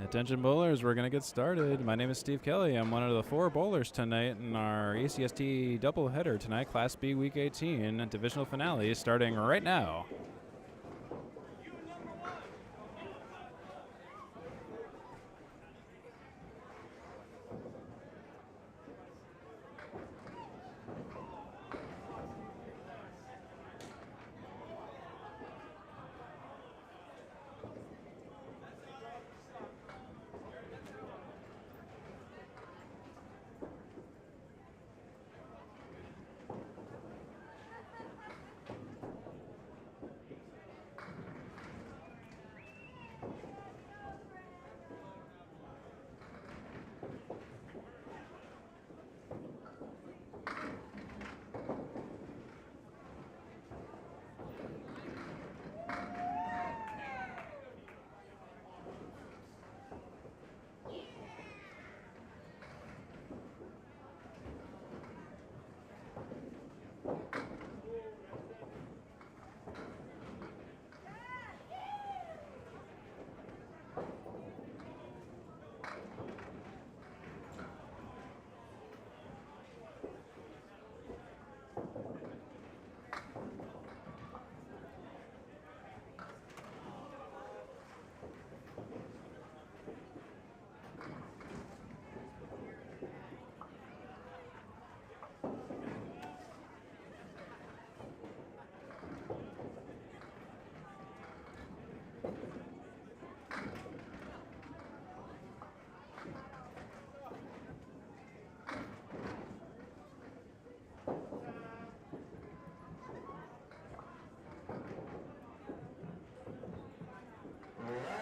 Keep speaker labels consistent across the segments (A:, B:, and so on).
A: Attention bowlers, we're going to get started. My name is Steve Kelly. I'm one of the 4 bowlers tonight in our ACST doubleheader tonight, Class B Week 18, divisional finale, starting right now.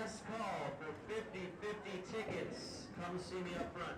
B: Last call for 50-50 tickets. Come see me up front.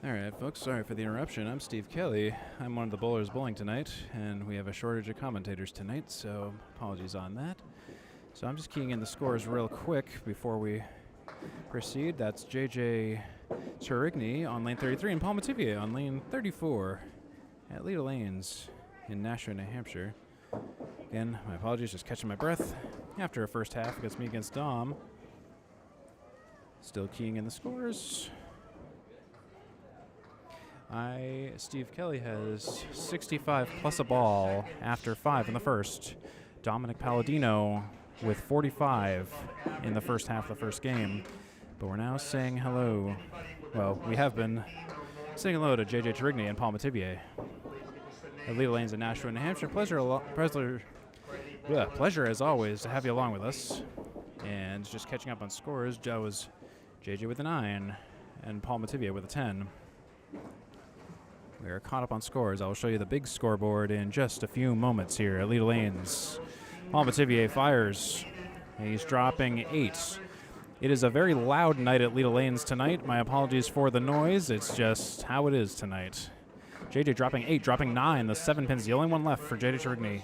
A: All right, folks, sorry for the interruption. I'm Steve Kelly. I'm one of the bowlers bowling tonight, and we have a shortage of commentators tonight, so apologies on that. So I'm just keying in the scores real quick before we proceed. That's JJ Tourigny on lane 33 and Paul Metivier on lane 34 at Leda Lanes in Nashua, New Hampshire. Again, my apologies, just catching my breath after a first half against me against Dom. Still keying in the scores. Steve Kelly has 65 plus a ball after 5 in the first. Dominick Paladino with 45 in the first half of the first game. But we're now saying hello. Well, we have been saying hello to JJ Tourigny and Paul Metivier at Leda Lanes in Nashua, New Hampshire. Pleasure as always to have you along with us. And just catching up on scores, Joe was JJ with a 9 and Paul Metivier with a 10. We are caught up on scores. I will show you the big scoreboard in just a few moments here at Leda Lanes. Paul Metivier fires. He's dropping 8. It is a very loud night at Leda Lanes tonight. My apologies for the noise. It's just how it is tonight. JJ dropping 8, dropping 9. The 7 pin's the only one left for JJ Tourigny.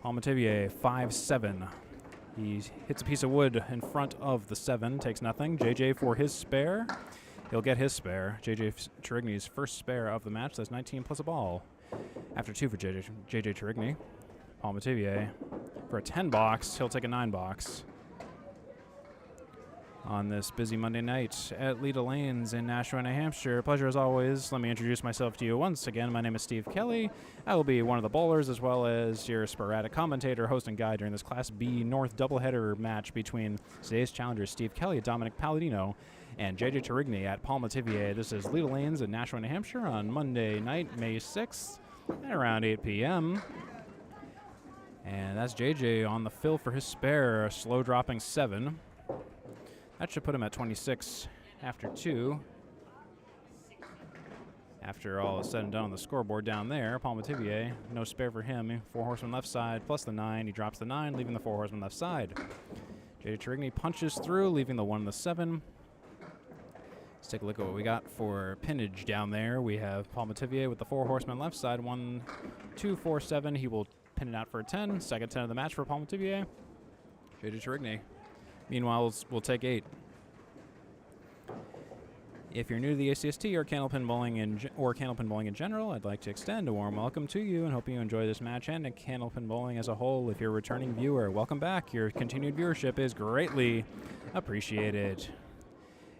A: Paul Metivier 5-7. He hits a piece of wood in front of the 7, takes nothing. JJ for his spare. He'll get his spare. JJ Tourigny's first spare of the match. That's 19 plus a ball. After 2 for JJ Tourigny. Paul Metivier for a 10 box. He'll take a 9 box. On this busy Monday night at Leda Lanes in Nashua, New Hampshire. Pleasure as always. Let me introduce myself to you once again. My name is Steve Kelly. I will be one of the bowlers as well as your sporadic commentator, host, and guide during this Class B North doubleheader match between today's challengers Steve Kelly at Dominick Paladino and JJ Tourigny at Paul Metivier. This is Leda Lanes in Nashua, New Hampshire on Monday night, May 6th at around 8 p.m. And that's JJ on the fill for his spare, a slow dropping 7. That should put him at 26 after 2. After all is said and done on the scoreboard down there, Paul Metivier, no spare for him. 4 horsemen left side plus the 9. He drops the 9, leaving the 4 horsemen left side. JJ Tourigny punches through, leaving the 1 and the 7. Let's take a look at what we got for pinnage down there. We have Paul Metivier with the 4 horsemen left side. 1, 2, 4, 7. He will pin it out for a 10. Second 10 of the match for Paul Metivier. JJ Tourigny. Meanwhile, we'll take 8. If you're new to the ACST or candlepin bowling in general, I'd like to extend a warm welcome to you and hope you enjoy this match and candlepin bowling as a whole. If you're a returning viewer, welcome back. Your continued viewership is greatly appreciated.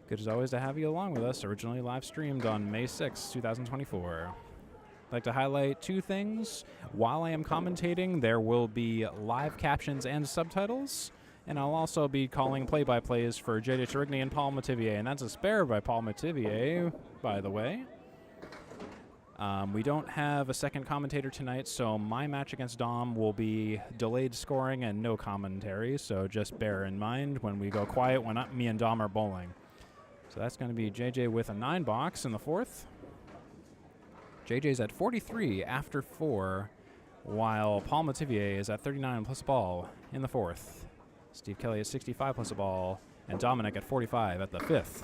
A: Good as always to have you along with us. Originally live streamed on May 6, 2024. I'd like to highlight 2 things. While I am commentating, there will be live captions and subtitles. And I'll also be calling play-by-plays for JJ Tourigny and Paul Metivier. And that's a spare by Paul Metivier, by the way. We don't have a second commentator tonight, so my match against Dom will be delayed scoring and no commentary. So just bear in mind when we go quiet when me and Dom are bowling. So that's going to be JJ with a 9 box in the 4th. JJ's at 43 after 4, while Paul Metivier is at 39 plus a ball in the 4th. Steve Kelly at 65 plus a ball, and Dominick at 45 at the 5th.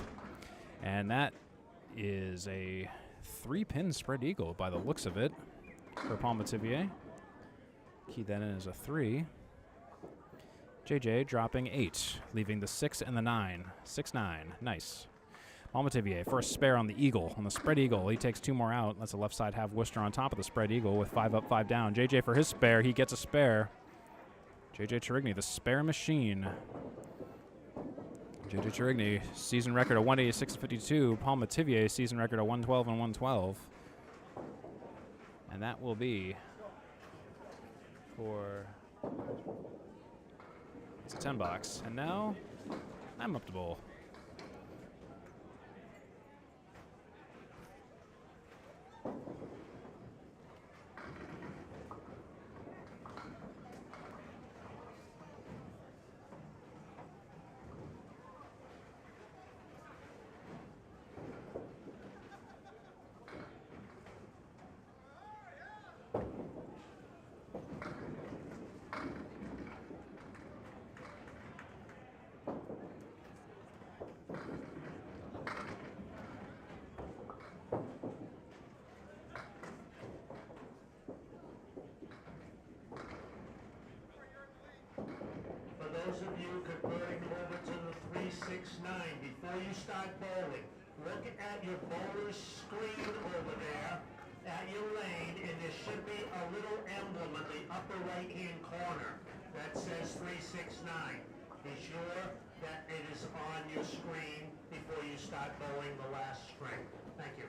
A: And that is a 3-pin spread eagle by the looks of it for Paul Metivier. Key that in as a 3. JJ dropping 8, leaving the 6 and the 9. 6-9, nice. Paul Metivier for a spare on the eagle, on the spread eagle. He takes 2 more out. That's a left side half Worcester on top of the spread eagle with 5 up, 5 down. JJ for his spare, he gets a spare. JJ Tourigny, the spare machine. JJ Tourigny, season record of 186-52. Paul Metivier, season record of 112 and 112. And that will be for... It's a 10 box. And now, I'm up to bowl.
B: those of you converting over to the 369, before you start bowling, look at your bowler's screen over there at your lane, and there should be a little emblem in the upper right-hand corner that says 369. Be sure that it is on your screen before you start bowling the last string. Thank you.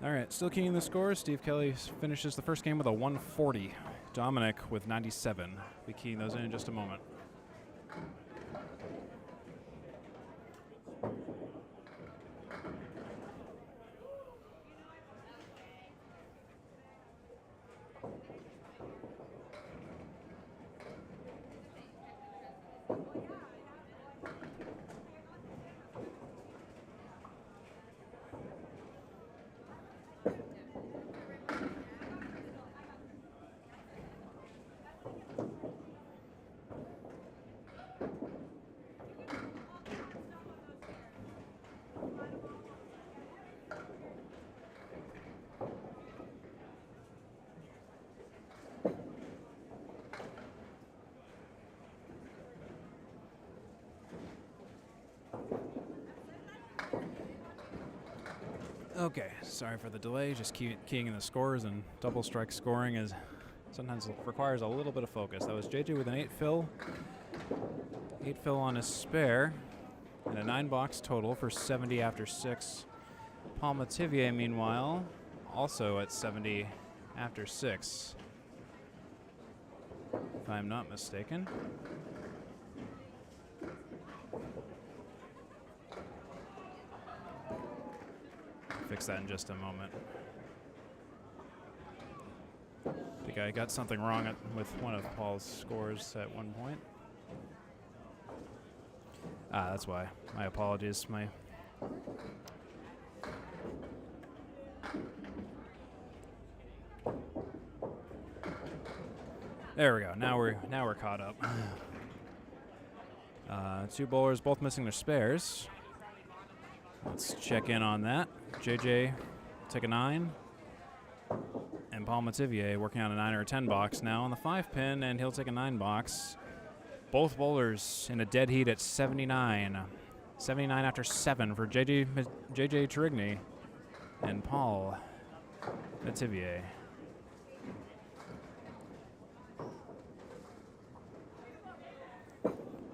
A: All right, still keying the scores. Steve Kelly finishes the first game with a 140. Dominick with 97. Be keying those in just a moment. Okay, sorry for the delay. Just keying in the scores, and double strike scoring is sometimes requires a little bit of focus. That was JJ with an 8 fill. 8 fill on his spare, and a 9-box total for 70 after 6. Paul Metivier, meanwhile, also at 70 after 6, if I'm not mistaken. Fix that in just a moment. I think I got something wrong with one of Paul's scores at one point. That's why. My apologies. There we go. Now we're caught up. 2 bowlers both missing their spares. Let's check in on that. JJ take a 9. And Paul Metivier working on a 9 or a 10 box now on the 5-pin, and he'll take a 9 box. Both bowlers in a dead heat at 79. 79 after 7 for JJ Tourigny and Paul Metivier.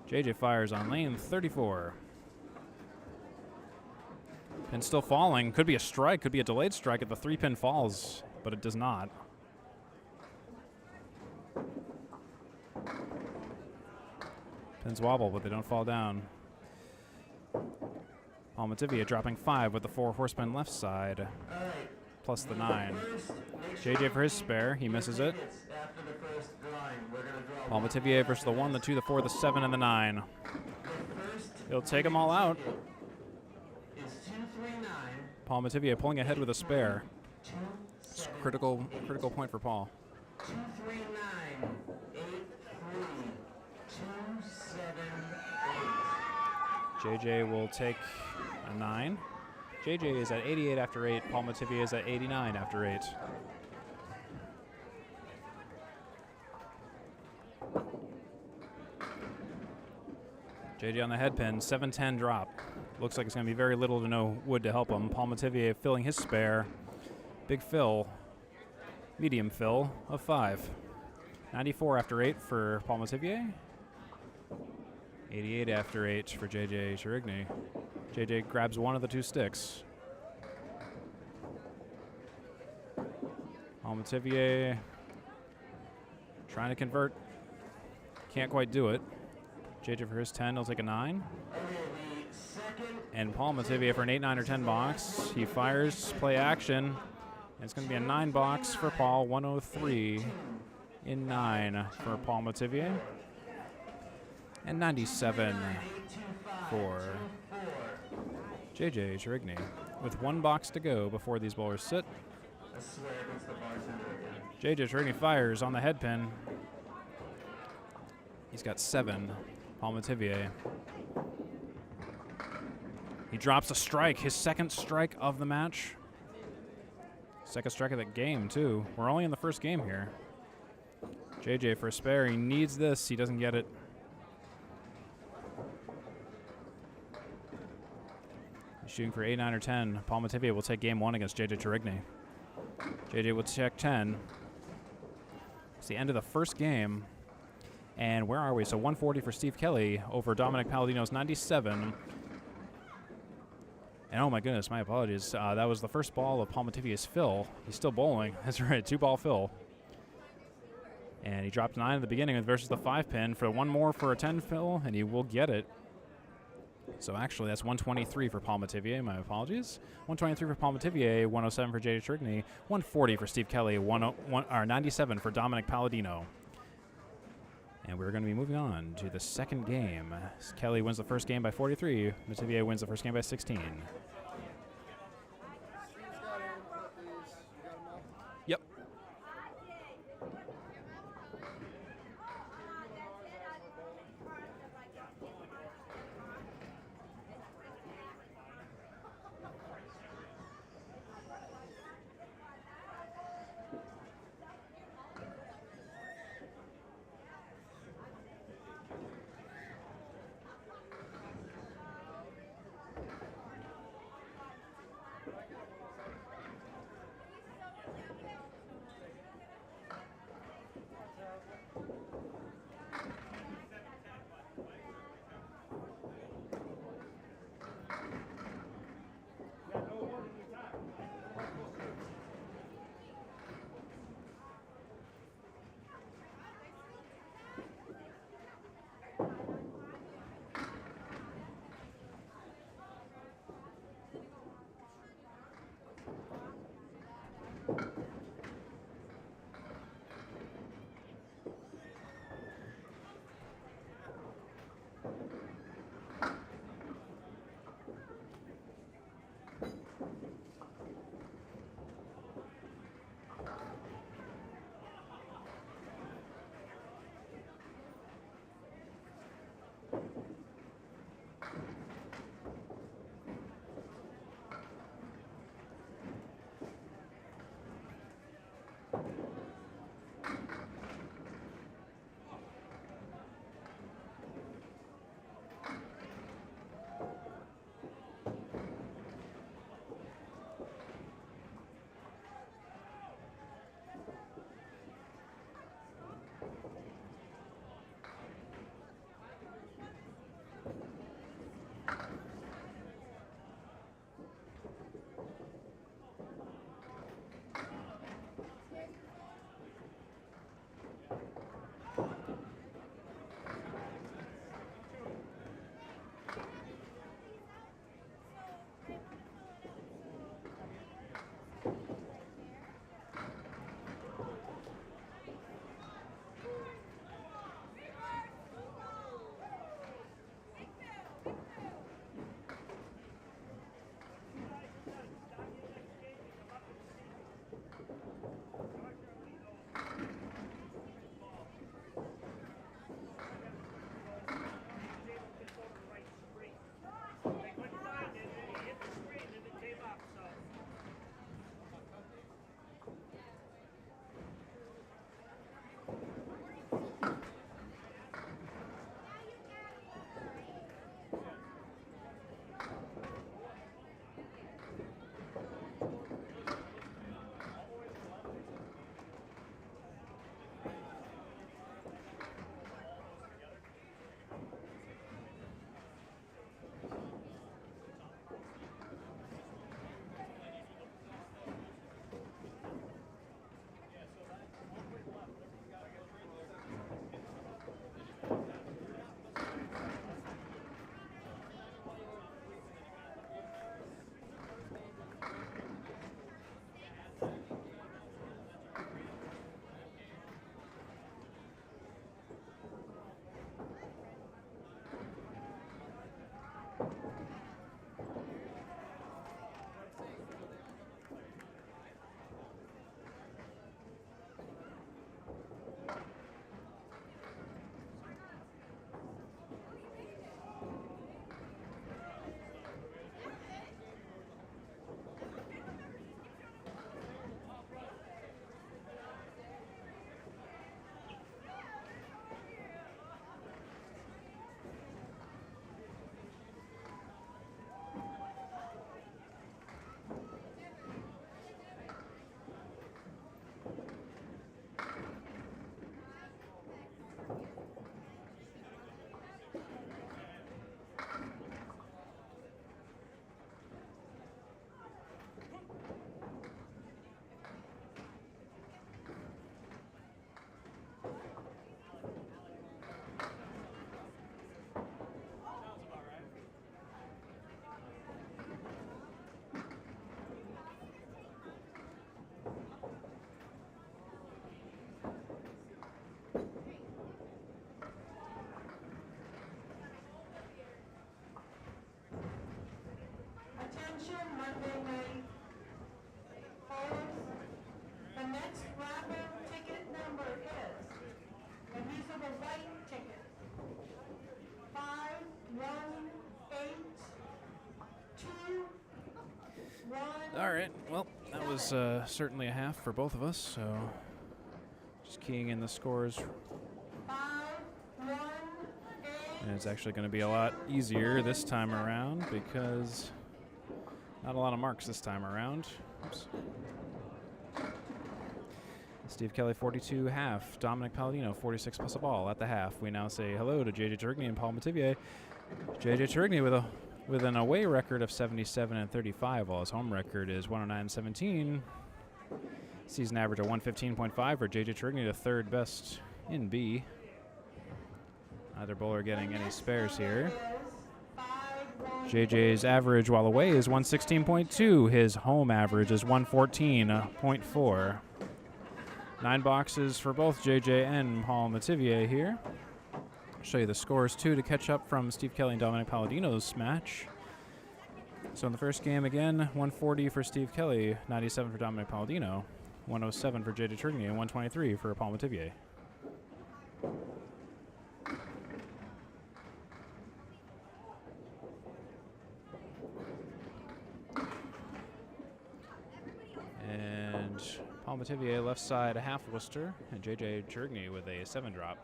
A: JJ fires on lane 34. Pin still falling. Could be a strike, could be a delayed strike if the 3-pin falls, but it does not. Pins wobble, but they don't fall down. Paul Metivier dropping 5 with the 4 horsemen left side, plus the 9. JJ for his spare, he misses it. Paul Metivier versus the 1, the 2, the 4, the 7, and the 9. He'll take them all out. Paul Metivier pulling ahead with a spare. It's critical point for Paul.
B: 239, 83, 278.
A: JJ will take a 9. JJ is at 88 after 8. Paul Metivier is at 89 after 8. JJ on the head pin, 7-10 drop. Looks like it's going to be very little to no wood to help him. Paul Metivier filling his spare. Big fill, medium fill of 5. 94 after 8 for Paul Metivier. 88 after 8 for JJ Tourigny. JJ grabs one of the 2 sticks. Paul Metivier trying to convert. Can't quite do it. JJ for his 10, he'll take a 9. And Paul Metivier for an 8, 9, or 10 box. He fires, play action. And it's going to be a 9 box for Paul, 103 in 9 for Paul Metivier. And 97 for JJ Tourigny. With 1 box to go before these bowlers sit. JJ Tourigny fires on the head pin. He's got 7. Paul Metivier. He drops a strike, his 2nd strike of the match. 2nd strike of the game, too. We're only in the 1st game here. JJ for a spare. He needs this. He doesn't get it. He's shooting for 8, 9, or 10. Paul Metivier will take game 1 against JJ Tourigny. JJ will check 10. It's the end of the 1st game. And where are we? So 140 for Steve Kelly over Dominick Paladino's 97. And oh my goodness, my apologies. That was the first ball of Paul Metivier's fill. He's still bowling. That's right, 2-ball fill. And he dropped 9 at the beginning versus the 5-pin for 1 more for a 10 fill, and he will get it. So actually, that's 123 for Paul Metivier. My apologies. 123 for Paul Metivier, 107 for JJ Tourigny, 140 for Steve Kelly, 97 for Dominick Paladino. And we're going to be moving on to the 2nd game. Kelly wins the 1st game by 43. Metivier wins the 1st game by 16. Yep.
C: Monday night polls. The next rapid ticket number is, and these are the white tickets, 51821.
A: All right. Well, that was certainly a half for both of us. So just keying in the scores.
C: 518.
A: And it's actually going to be a lot easier this time around because not a lot of marks this time around. Oops. Steve Kelly, 42 half. Dominick Paladino, 46 plus a ball at the half. We now say hello to JJ Tourigny and Paul Metivier. JJ Tourigny with an away record of 77-35, while his home record is 109-17. Season average of 115.5 for JJ Tourigny, the third best in B. Neither bowler getting any spares here.
C: 518.
A: JJ's average while away is 116.2. His home average is 114.4. 9 boxes for both JJ and Paul Metivier here. I'll show you the scores, too, to catch up from Steve Kelly and Dominick Paladino's match. So in the first game, again, 140 for Steve Kelly, 97 for Dominick Paladino, 107 for JJ Tourigny, and 123 for Paul Metivier. And Paul Metivier left side a half Worcester, and JJ Tourigny with a 7-drop.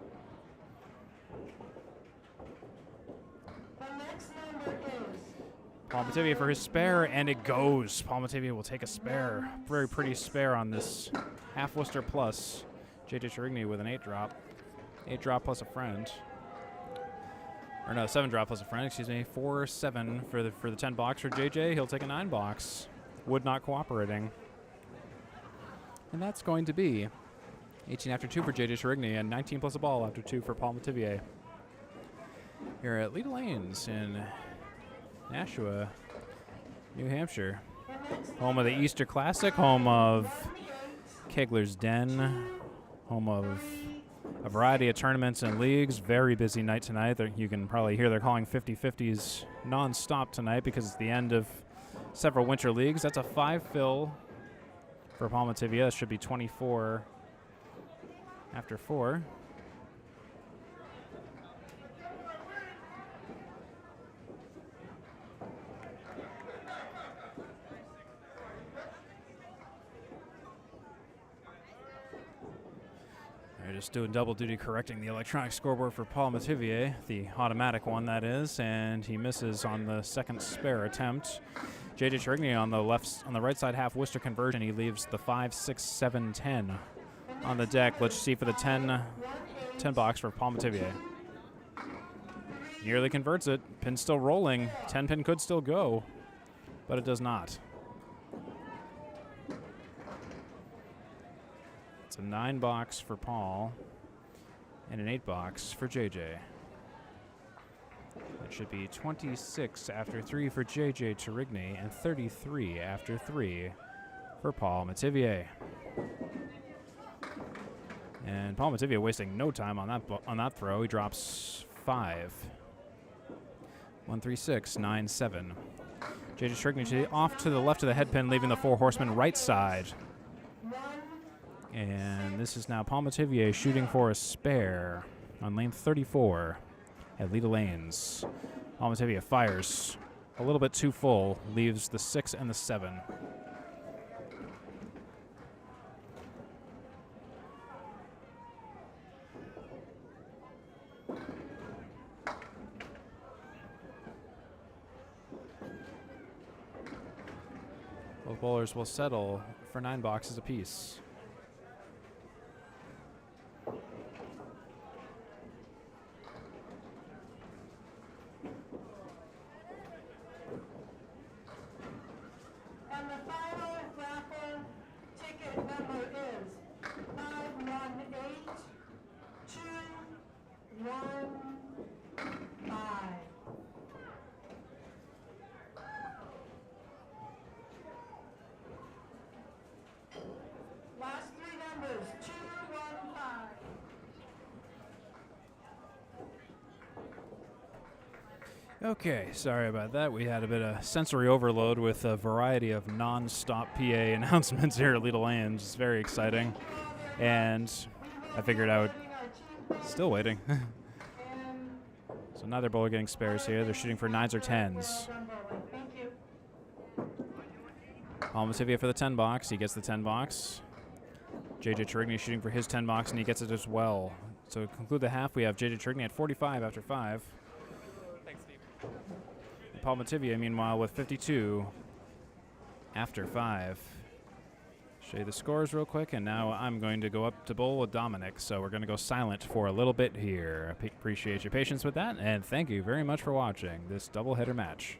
C: The next number is
A: Paul Metivier for his spare, and it goes. Paul Metivier will take a spare. Very pretty spare on this half Worcester plus. JJ Tourigny with an 8-drop. 8-drop plus a friend. Or no, 7-drop plus a friend, excuse me. 4-7 for the 10 box for JJ. He'll take a 9 box. Wood not cooperating. And that's going to be 18 after 2 for JJ Tourigny and 19 plus a ball after 2 for Paul Metivier. Here at Leda Lanes in Nashua, New Hampshire. Home of the Easter Classic, home of Kegler's Den, home of a variety of tournaments and leagues. Very busy night tonight. You can probably hear they're calling 50-50s non-stop tonight because it's the end of several winter leagues. That's a 5-fill for Paul Metivier. That should be 24 after 4. They're just doing double duty correcting the electronic scoreboard for Paul Metivier, the automatic one that is, and he misses on the second spare attempt. JJ Tourigny on the right side half Worcester conversion. He leaves the 5, 6, 7, 10 on the deck. Let's see for the 10 box for Paul Metivier. Nearly converts it. Pin's still rolling. 10 pin could still go, but it does not. It's a 9 box for Paul and an 8 box for JJ. It should be 26 after 3 for JJ Tourigny and 33 after 3 for Paul Metivier. And Paul Metivier wasting no time on that throw. He drops 5. 1, 3, 6, 9, 7. JJ Tourigny off to the left of the head pin, leaving the 4 horsemen right side. And this is now Paul Metivier shooting for a spare on lane 34 at Leda Lanes. Paul Metivier fires a little bit too full, leaves the 6 and the 7. Both bowlers will settle for 9 boxes apiece.
C: And the final raffle ticket number is 518215. Last 3 numbers, 215.
A: Okay, sorry about that. We had a bit of sensory overload with a variety of non-stop PA announcements here at Leda Lanes. It's very exciting. And I figured I would... Still waiting. So neither bowler getting spares here. They're shooting for 9s or 10s.
C: Thank you.
A: Paul Metivier for the 10 box. He gets the 10 box. JJ Tourigny shooting for his 10 box, and he gets it as well. So to conclude the half, we have JJ Tourigny at 45 after 5. Paul Metivier, meanwhile, with 52 after 5. Show you the scores real quick, and now I'm going to go up to bowl with Dominick, so we're going to go silent for a little bit here. I appreciate your patience with that, and thank you very much for watching this doubleheader match.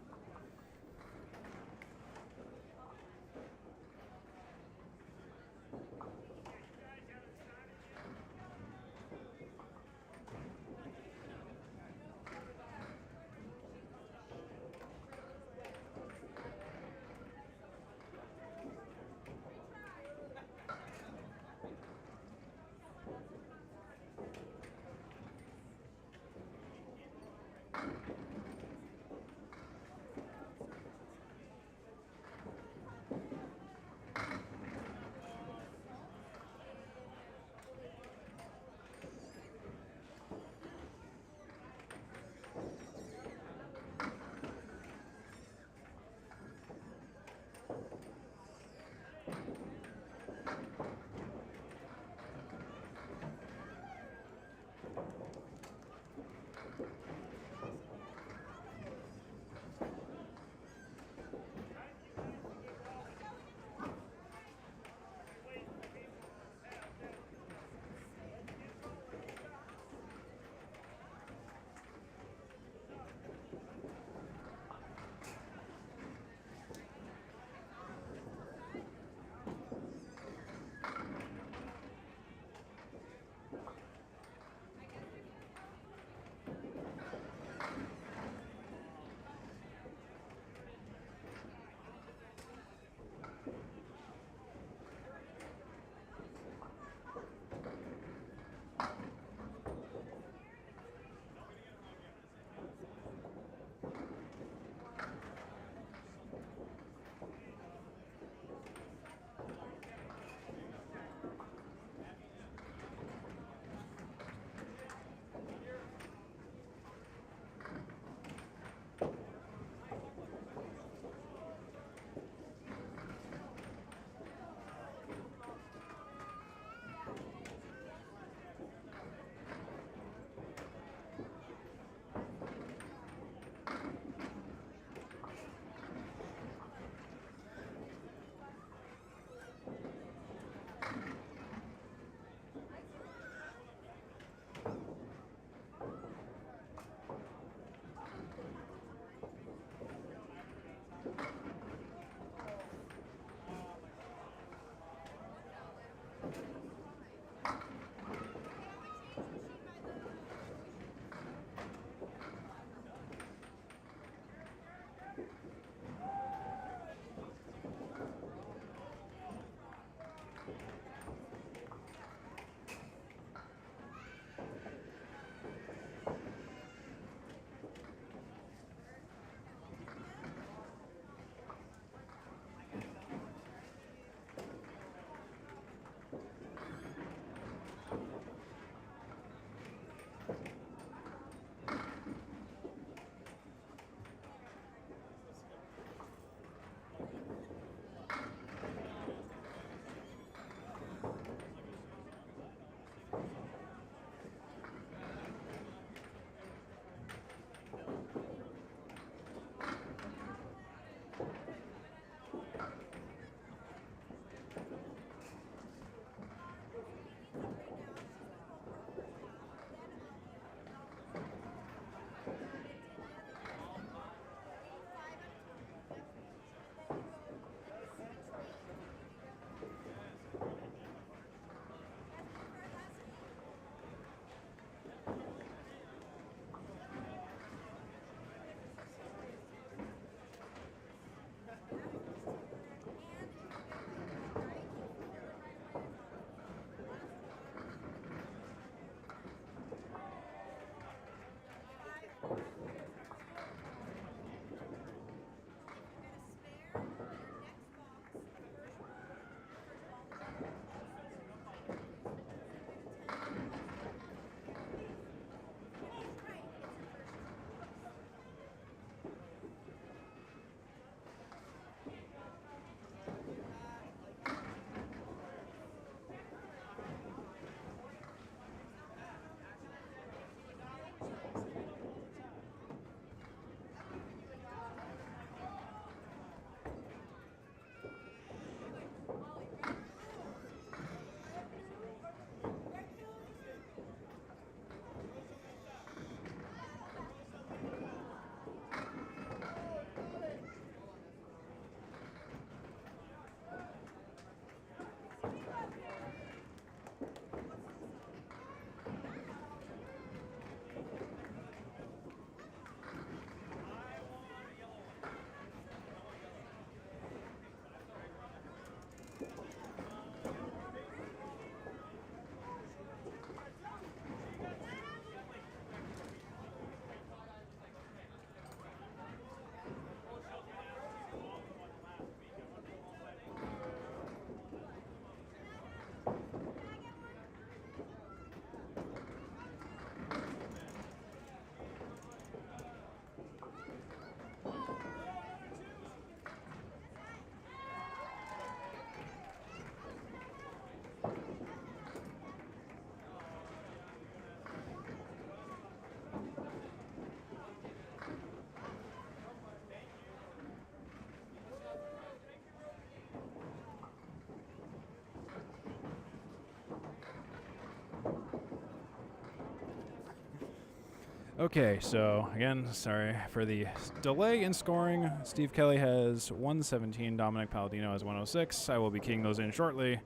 A: Okay, so again, sorry for the delay in scoring. Steve Kelly has 117, Dominick Paladino has 106. I will be keying those in shortly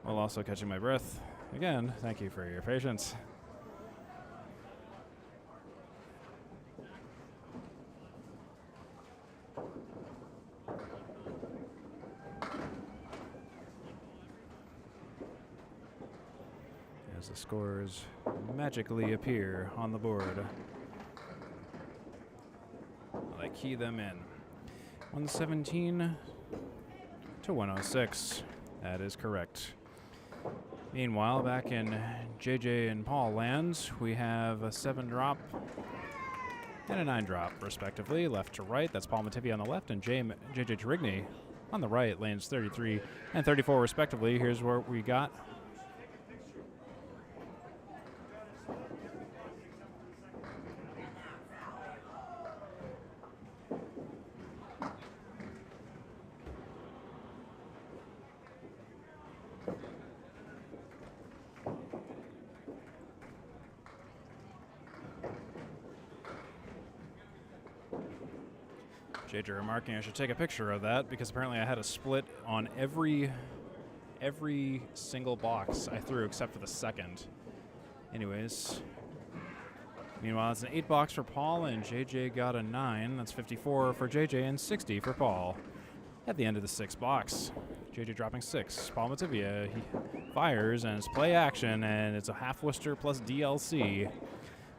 A: while also catching my breath. Again, thank you for your patience. As the scores magically appear on the board. I key them in. 117 to 106. That is correct. Meanwhile, back in JJ and Paul lands, we have a 7 drop and a 9 drop, respectively, left to right. That's Paul Metivier on the left and JJ Tourigny on the right, lanes 33 and 34, respectively. Here's what we got. JJ remarking I should take a picture of that because apparently I had a split on every single box I threw except for the second. Anyways, meanwhile it's an 8 box for Paul and JJ got a 9. That's 54 for JJ and 60 for Paul. At the end of the 6 box, JJ dropping 6. Paul Metivier, he fires and it's play action and it's a half Worcester plus DLC.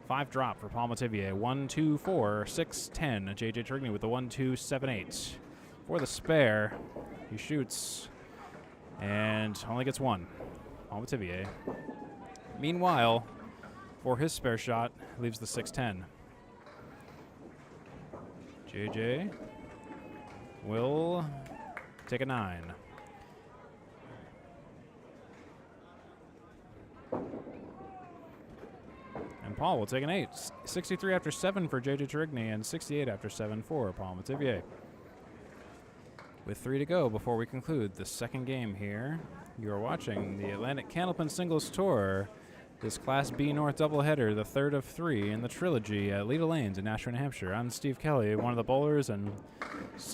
A: 5 drop for Paul Metivier. 1, 2, 4, 6, 10. JJ Tourigny with the 1, 2, 7, 8. For the spare, he shoots and only gets 1. Paul Metivier. Meanwhile, for his spare shot, leaves the 6, 10. JJ will take a 9. And Paul will take an 8. 63 after 7 for JJ Tourigny and 68 after 7 for Paul Metivier. With 3 to go before we conclude the second game here, you are watching the Atlantic Candlepin Singles Tour, this Class B North doubleheader, the third of 3 in the trilogy at Leda Lanes in Nashua, New Hampshire. I'm Steve Kelly, one of the bowlers, and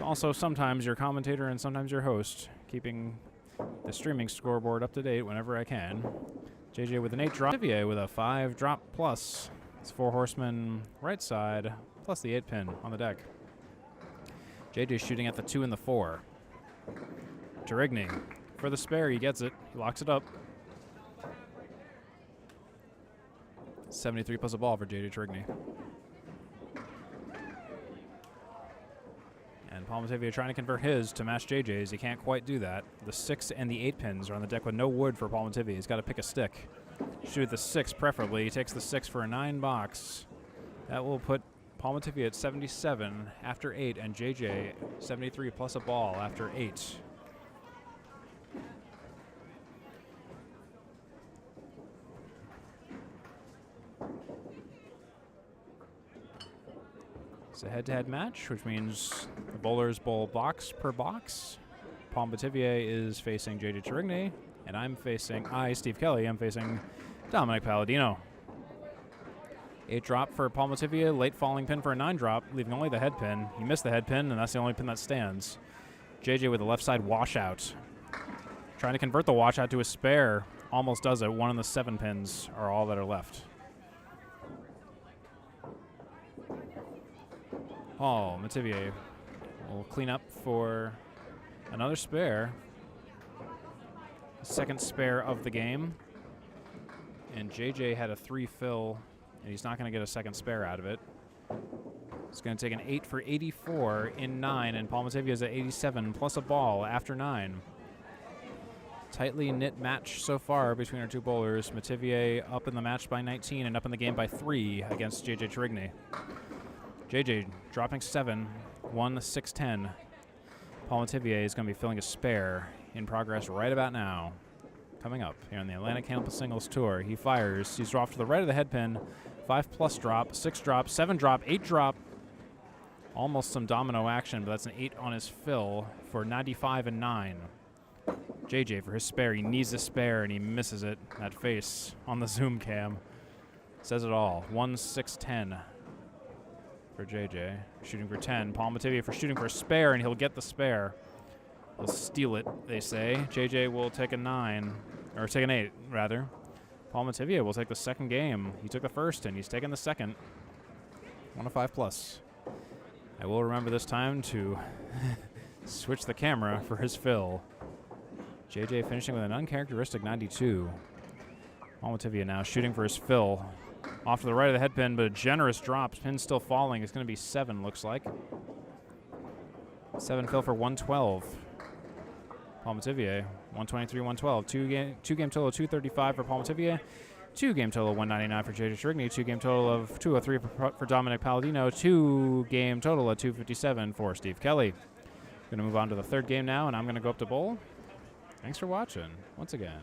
A: also sometimes your commentator and sometimes your host, keeping the streaming scoreboard up to date whenever I can. JJ with an 8 drop, Metivier with a 5 drop plus. It's 4 horsemen right side, plus the 8 pin on the deck. JJ shooting at the 2 and the 4. Tourigny for the spare, he gets it, he locks it up. 73 plus a ball for JJ Tourigny. And Paul Metivier trying to convert his to match JJ's. He can't quite do that. The 6 and the 8 pins are on the deck with no wood for Paul Metivier. He's got to pick a stick. Shoot the 6 preferably. He takes the 6 for a 9 box. That will put Paul Metivier at 77 after 8 and JJ 73 plus a ball after 8. It's a head-to-head match, which means the bowlers bowl box per box. Paul Metivier is facing JJ Tourigny, and Steve Kelly, I'm facing Dominick Paladino. 8 drop for Paul Metivier, late falling pin for a 9 drop, leaving only the head pin. He missed the head pin, and that's the only pin that stands. JJ with the left side washout. Trying to convert the washout to a spare. Almost does it. 1 of the 7 pins are all that are left. Paul Metivier will clean up for another spare. Second spare of the game. And JJ had a 3 fill, and he's not going to get a second spare out of it. It's going to take an 8 for 84 in 9, and Paul Metivier is at 87 plus a ball after 9. Tightly knit match so far between our two bowlers. Metivier up in the match by 19 and up in the game by 3 against JJ Tourigny. JJ dropping 7, 1-6-10. Paul Metivier is going to be filling a spare in progress right about now. Coming up here on the Atlantic Candlepin Singles Tour. He fires. He's off to the right of the head pin. 5+ drop, 6 drop, 7 drop, 8 drop. Almost some domino action, but that's an 8 on his fill for 95 and 9. JJ for his spare. He needs a spare, and he misses it. That face on the Zoom cam says it all. 1-6-10 for JJ. Shooting for 10. Paul Metivier for shooting for a spare, and he'll get the spare. He'll steal it, they say. JJ will take a 9, or take an 8, rather. Paul Metivier will take the second game. He took the first, and he's taking the second. 1-5+. I will remember this time to switch the camera for his fill. JJ finishing with an uncharacteristic 92. Paul Metivier now shooting for his fill. Off to the right of the head pin, but a generous drop. Pin still falling. It's going to be 7, looks like. 7 fill for 112. Paul Metivier, 123, 112. Two game total of 235 for Paul Metivier. 2 game total of 199 for JJ Tourigny. 2 game total of 203 for Dominick Paladino. 2 game total of 257 for Steve Kelly. Going to move on to the third game now, and I'm going to go up to bowl. Thanks for watching once again.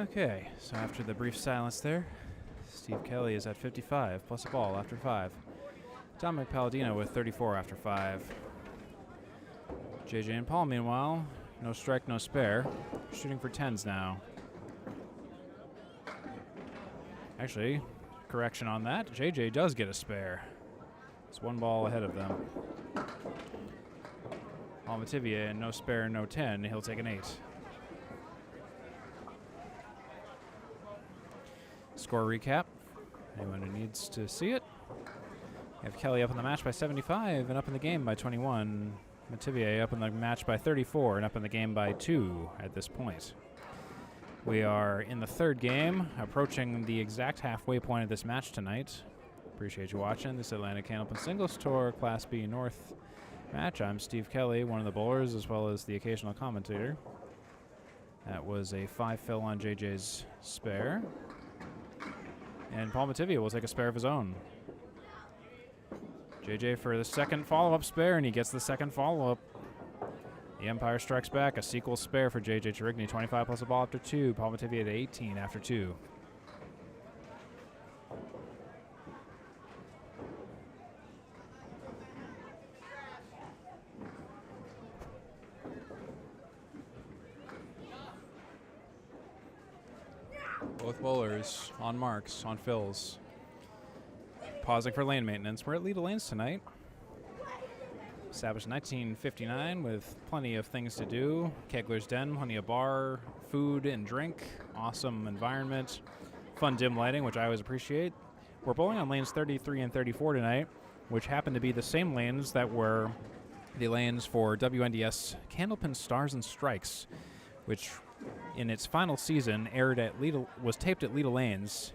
A: Okay, so after the brief silence there, Steve Kelly is at 55 plus a ball after 5. Dominick Paladino with 34 after 5. JJ and Paul, meanwhile, no strike, no spare. Shooting for 10s now. Actually, correction on that. JJ does get a spare. It's one ball ahead of them. Paul Metivier, no spare, no 10. He'll take an 8. Score recap. Anyone who needs to see it. We have Kelly up in the match by 75 and up in the game by 21. Metivier up in the match by 34 and up in the game by 2 at this point. We are in the third game, approaching the exact halfway point of this match tonight. Appreciate you watching this Atlantic Candlepin Singles Tour Class B North match. I'm Steve Kelly, one of the bowlers, as well as the occasional commentator. That was a 5 fill on JJ's spare. And Paul Metivier will take a spare of his own. JJ for the second follow-up spare, and he gets the second follow-up. The Empire strikes back, a sequel spare for JJ Tourigny, 25 plus a ball after 2. Paul Metivier at 18 after 2. Both bowlers on marks, on fills. Pausing for lane maintenance. We're at Leda Lanes tonight. Established in 1959 with plenty of things to do. Kegler's Den, plenty of bar, food and drink. Awesome environment. Fun dim lighting, which I always appreciate. We're bowling on lanes 33 and 34 tonight, which happen to be the same lanes that were the lanes for WNDS Candlepin Stars and Strikes, which in its final season aired at was taped at Leda Lanes,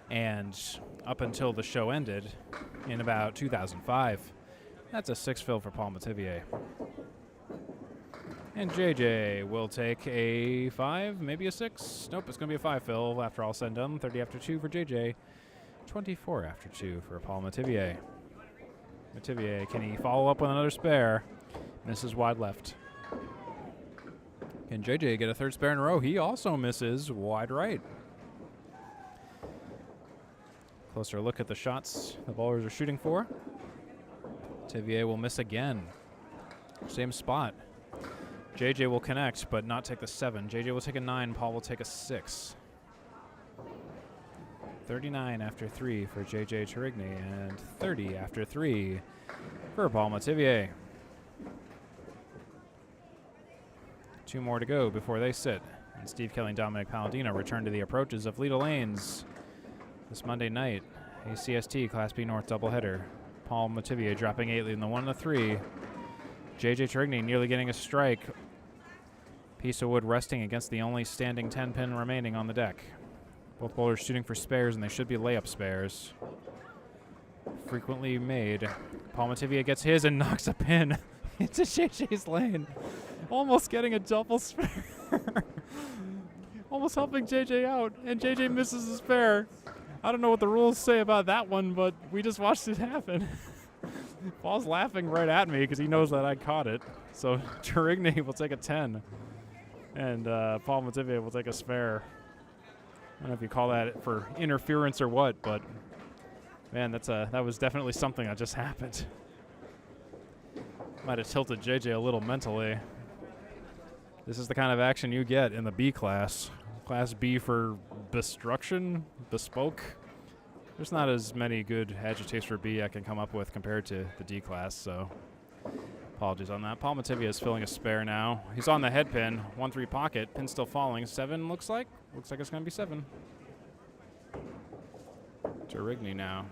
A: and up until the show ended in about 2005. That's a 6 fill for Paul Metivier. And JJ will take a 5, maybe a 6. Nope, it's going to be a 5 fill after all said and done. 30 after 2 for JJ. 24 after 2 for Paul Metivier. Metivier, can he follow up with another spare? Misses wide left. Can JJ get a third spare in a row? He also misses wide right. Closer look at the shots the bowlers are shooting for. Metivier will miss again. Same spot. JJ will connect, but not take the 7. JJ will take a 9. Paul will take a 6. 39 after 3 for JJ Tourigny, and 30 after 3 for Paul Metivier. 2 more to go before they sit. And Steve Kelly and Dominick Paladino return to the approaches of Leda Lanes this Monday night. ACST Class B North doubleheader. Paul Metivier dropping 8, leading the 1 to 3. JJ Tourigny nearly getting a strike. Piece of wood resting against the only standing 10-pin remaining on the deck. Both bowlers shooting for spares, and they should be layup spares. Frequently made. Paul Metivier gets his and knocks a pin into JJ's lane. Almost getting a double spare. Almost helping JJ out, and JJ misses a spare. I don't know what the rules say about that one, but we just watched it happen. Paul's laughing right at me because he knows that I caught it. So Tourigny will take a 10, and Paul Metivier will take a spare. I don't know if you call that for interference or what, but man, that was definitely something that just happened. Might have tilted JJ a little mentally. This is the kind of action you get in the B class. Class B for bespoke. There's not as many good adjectives for B I can come up with compared to the D class, so apologies on that. Paul Metivier is filling a spare now. He's on the head pin, 1-3 pocket, pin still falling. 7 looks like it's going to be 7. Tourigny now.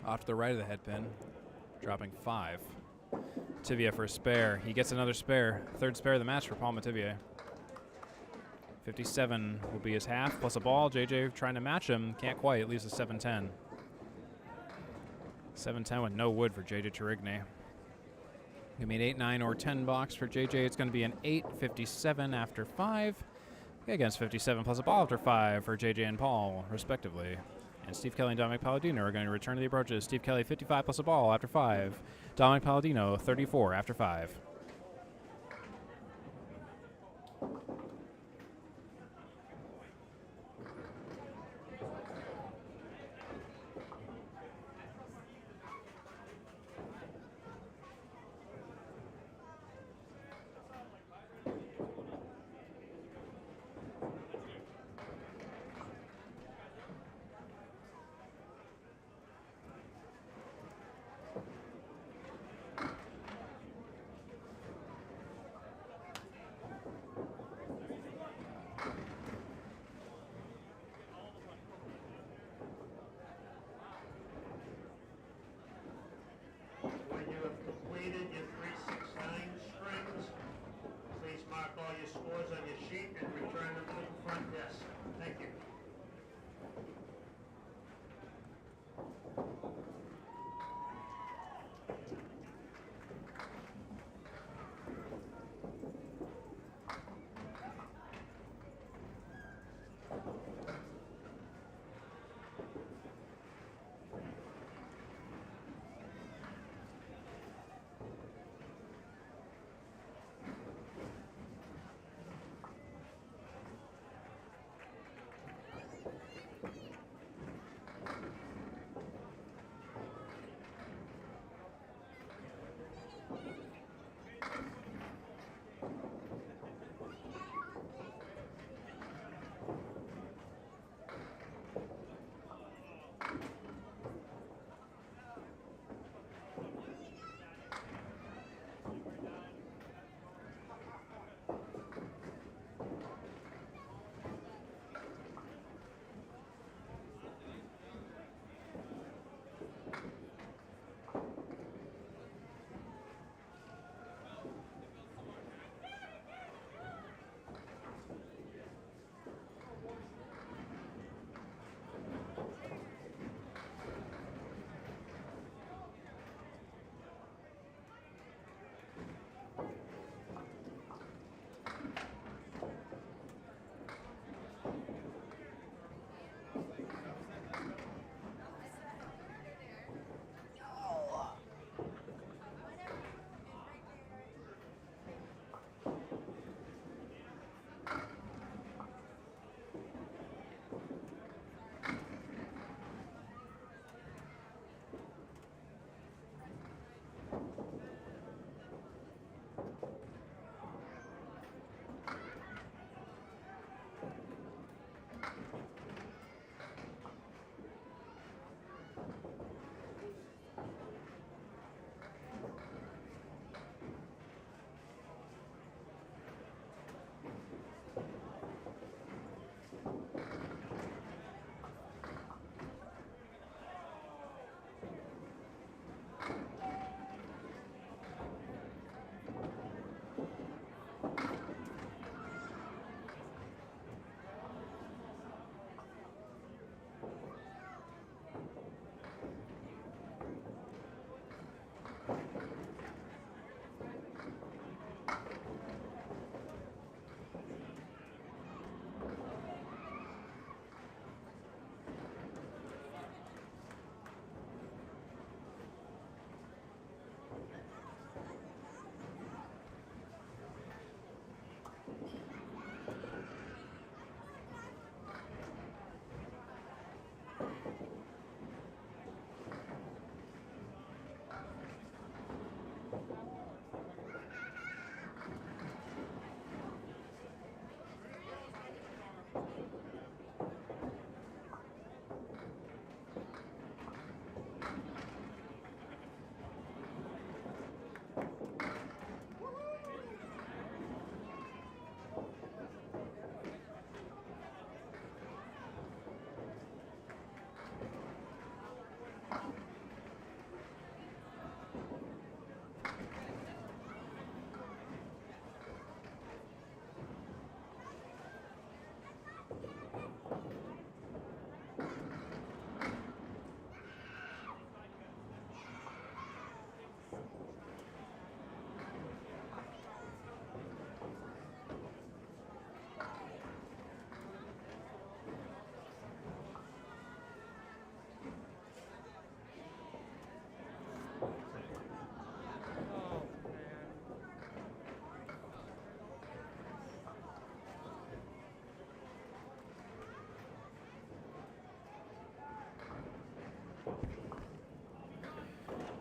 A: Off to the right of the head pin, dropping 5. Metivier for a spare. He gets another spare. Third spare of the match for Paul Metivier. 57 will be his half, plus a ball. JJ trying to match him. Can't quite. Leaves a 7-10. 7-10 with no wood for JJ Tourigny. Give me an 8, 9, or 10 box for JJ. It's going to be an 8, 57 after 5. Against 57 plus a ball after 5 for JJ and Paul, respectively. And Steve Kelly and Dominick Paladino are going to return to the approaches. Steve Kelly, 55 plus a ball after 5. Dominick Paladino, 34 after 5.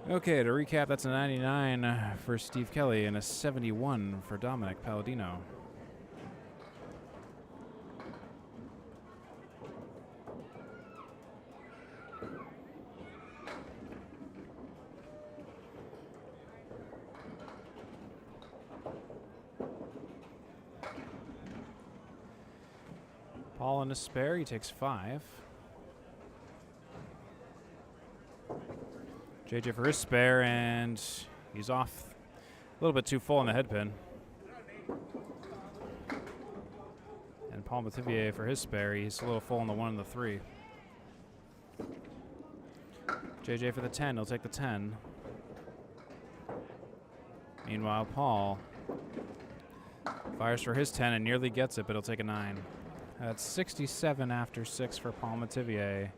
A: Okay, to recap, that's a 99 for Steve Kelly and a 71 for Dominick Paladino. Paul in a spare, he takes 5. JJ for his spare, and he's off a little bit too full on the head pin. And Paul Metivier for his spare, he's a little full on the 1 and the 3. JJ for the 10, he'll take the 10. Meanwhile, Paul fires for his 10 and nearly gets it, but he'll take a 9. That's 67 after 6 for Paul Metivier.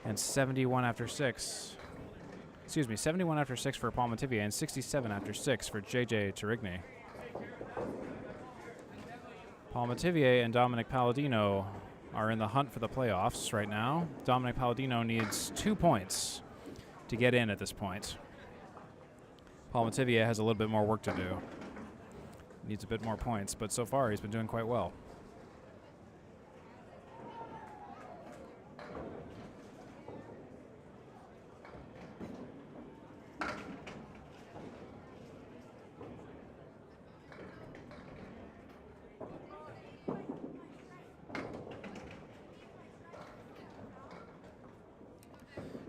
A: And 71 after 6. Excuse me, 71 after 6 for Paul Metivier and 67 after 6 for JJ Tourigny. Paul Metivier and Dominick Paladino are in the hunt for the playoffs right now. Dominick Paladino needs 2 points to get in at this point. Paul Metivier has a little bit more work to do. Needs a bit more points, but so far he's been doing quite well.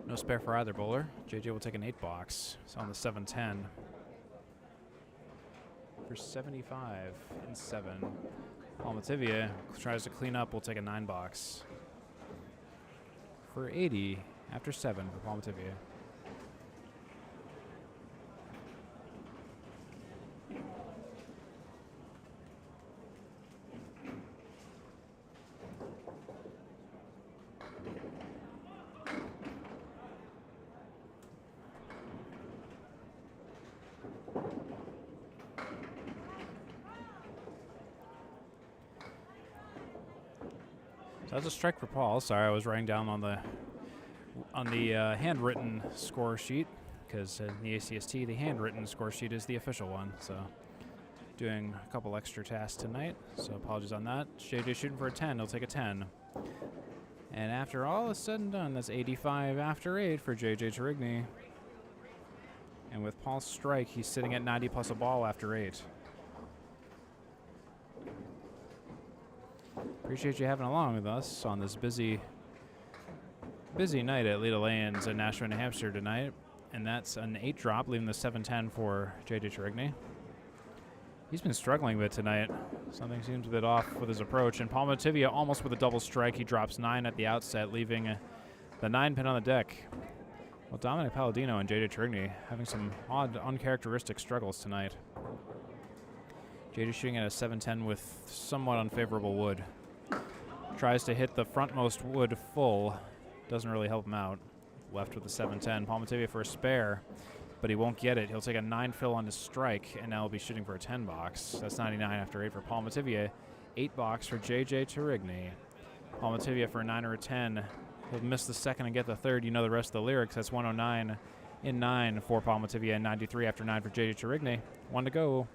A: No spare for either bowler. JJ will take an 8-box. It's on the 7-10. For 75 and 7. Paul Metivier tries to clean up. Will take a 9-box. For 80 after 7 for Paul Metivier. That's a strike for Paul. Sorry, I was writing down on the handwritten score sheet, because in the ACST, the handwritten score sheet is the official one. So doing a couple extra tasks tonight, so apologies on that. JJ shooting for a 10. He'll take a 10. And after all is said and done, that's 85 after 8 for JJ Tourigny. And with Paul's strike, he's sitting at 90 plus a ball after 8. Appreciate you having along with us on this busy night at Leda Lanes in Nashua, New Hampshire tonight. And that's an 8-drop, leaving the 7-10 for JJ Tourigny. He's been struggling a bit tonight. Something seems a bit off with his approach. And Paul Metivier almost with a double strike. He drops 9 at the outset, leaving the 9-pin on the deck. Well, Dominick Paladino and JJ Tourigny having some odd, uncharacteristic struggles tonight. JJ shooting at a 7-10 with somewhat unfavorable wood. Tries to hit the frontmost wood full. Doesn't really help him out. Left with the 7-10. Paul Metivier for a spare, but he won't get it. He'll take a 9 fill on his strike, and now he'll be shooting for a 10-box. That's 99 after 8 for Paul Metivier. 8-box for JJ Tourigny. Paul Metivier for a 9 or a 10. He'll miss the second and get the third. You know the rest of the lyrics. That's 109 in 9 for Paul Metivier, and 93 after 9 for JJ Tourigny. 1 to go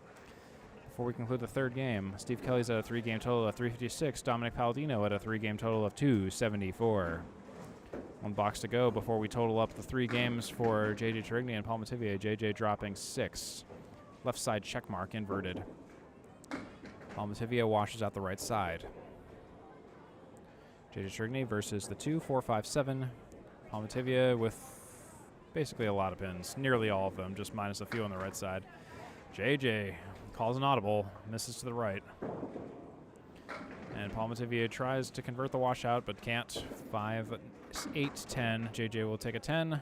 A: before we conclude the third game. Steve Kelly's at a 3-game total of 356. Dominick Paladino at a 3-game total of 274. 1 box to go before we total up the 3 games for JJ Tourigny and Paul Metivier. JJ dropping 6. Left side check mark inverted. Paul Metivier washes out the right side. JJ Tourigny versus the 2, 4, 5, 7. Paul Metivier with basically a lot of pins. Nearly all of them, just minus a few on the right side. JJ calls an audible, misses to the right. And Paul Metivier tries to convert the washout, but can't. 5, 8, 10. JJ will take a 10.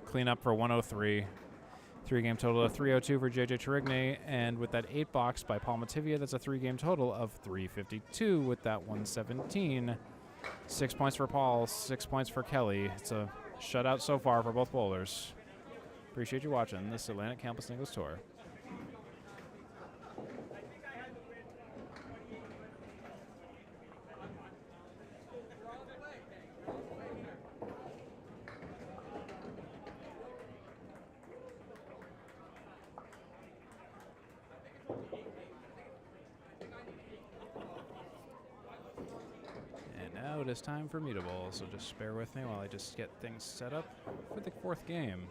A: Clean up for 103. 3-game total of 302 for JJ Tourigny. And with that 8-box by Paul Metivier, that's a 3-game total of 352 with that 117. 6 points for Paul, 6 points for Kelly. It's a shutout so far for both bowlers. Appreciate you watching this Atlantic Campus Singles Tour. And now it is time for mutable, so just bear with me while I just get things set up for the 4th game.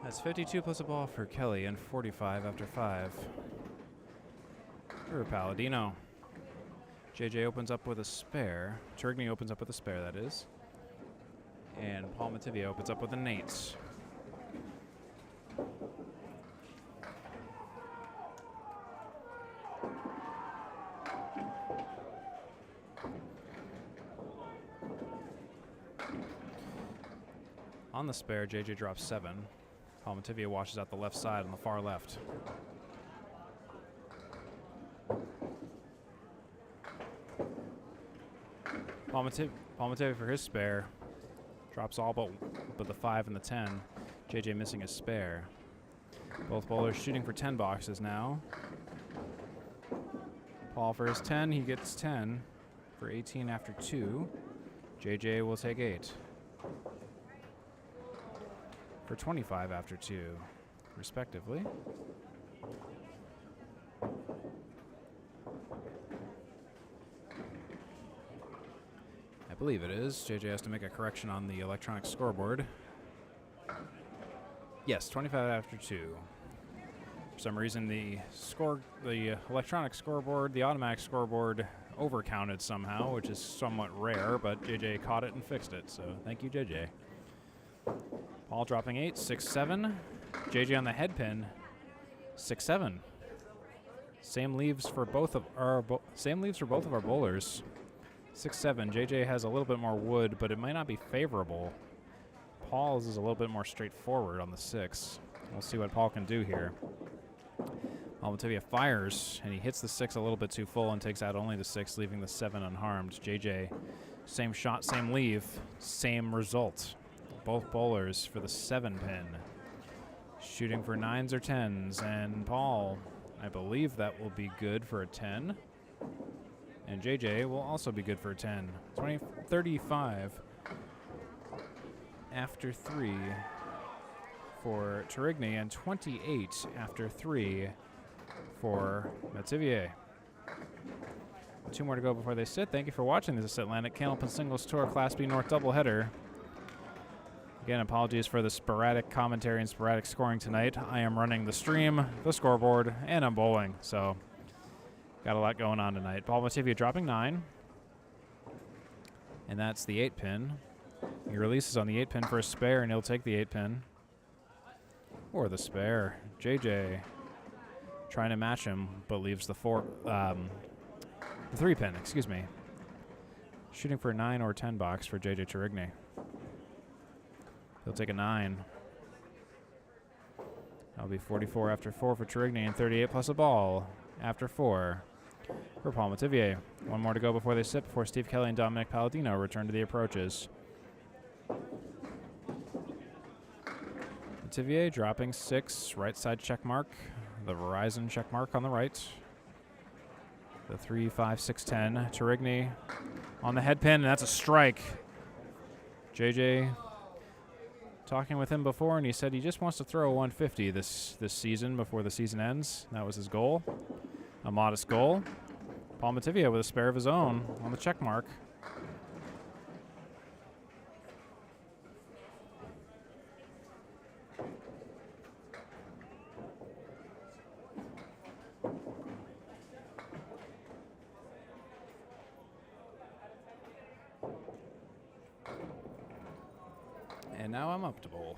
A: That's 52 plus a ball for Kelly and 45 after 5. For Paladino. JJ opens up with a spare. Tourigny opens up with a spare, that is. And Paul Metivier opens up with an 8. On the spare, JJ drops 7. Paul Metivier washes out the left side on the far left. Paul Metivier for his spare drops all but the 5 and the 10. JJ missing his spare. Both bowlers shooting for 10 boxes now. Paul for his 10, he gets 10 for 18 after 2. JJ will take 8. For 25 after 2, respectively. I believe it is. JJ has to make a correction on the electronic scoreboard. Yes, 25 after 2. For some reason, the electronic scoreboard, the automatic scoreboard, overcounted somehow, which is somewhat rare, but JJ caught it and fixed it, so thank you, JJ. Paul dropping 8, 6-7. JJ on the head pin, 6-7. Same leaves for both of our bowlers. 6-7. JJ has a little bit more wood, but it might not be favorable. Paul's is a little bit more straightforward on the 6. We'll see what Paul can do here. Paul Metivier fires, and he hits the 6 a little bit too full and takes out only the 6, leaving the 7 unharmed. JJ, same shot, same leave, same result. Both bowlers for the 7 pin. Shooting for 9s or 10s, and Paul, I believe that will be good for a 10. And JJ will also be good for a 10. 35 after 3 for Tourigny, and 28 after 3 for Metivier. 2 more to go before they sit. Thank you for watching this Atlantic Candlepin Singles Tour Class B North doubleheader. Again, apologies for the sporadic commentary and sporadic scoring tonight. I am running the stream, the scoreboard, and I'm bowling, so got a lot going on tonight. Paul Metivier dropping 9, and that's the 8 pin. He releases on the 8 pin for a spare, and he'll take the 8 pin. Or the spare. JJ trying to match him, but leaves the 3 pin, excuse me. Shooting for a 9 or 10 box for JJ Tourigny. He'll take a 9. That'll be 44 after 4 for Tourigny, and 38 plus a ball after 4 for Paul Metivier. 1 more to go before they sit, before Steve Kelly and Dominick Paladino return to the approaches. Metivier dropping 6, right side check mark, the Verizon check mark on the right. The 3, 5, 6, 10. Tourigny on the head pin, and that's a strike. JJ talking with him before, and he said he just wants to throw a 150 this season before the season ends. That was his goal, a modest goal. Paul Metivier with a spare of his own on the check mark. And now I'm up to bowl.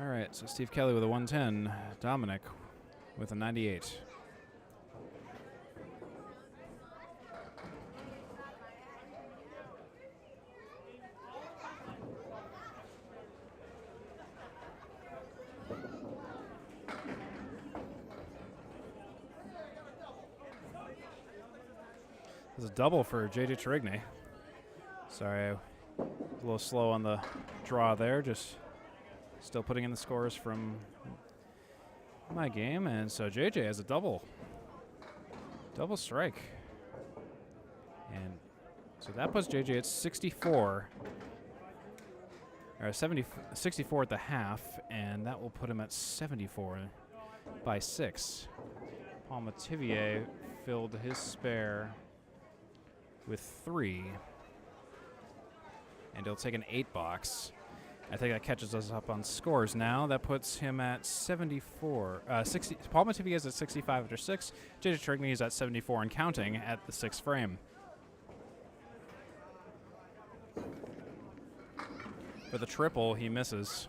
A: All right, so Steve Kelly with a 110. Dominick with a 98. It's a double for JJ Tourigny. Sorry, I was a little slow on the draw there. Just still putting in the scores from my game. And so JJ has a double. Double strike. And so that puts JJ at 64. Or 64 at the half. And that will put him at 74 by 6. Paul Metivier filled his spare with 3. And he'll take an 8 box. I think that catches us up on scores now. That puts him at 74. 60. Paul Metivier is at 65 after 6. JJ Tourigny is at 74 and counting at the 6th frame. For the triple, he misses.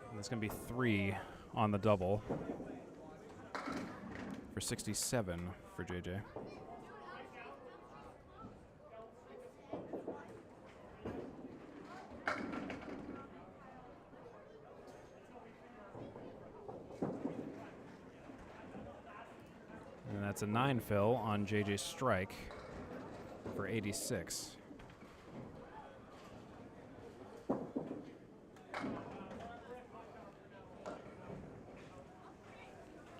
A: And there's going to be 3 on the double for 67 for JJ. And that's a 9 fill on JJ's strike for 86.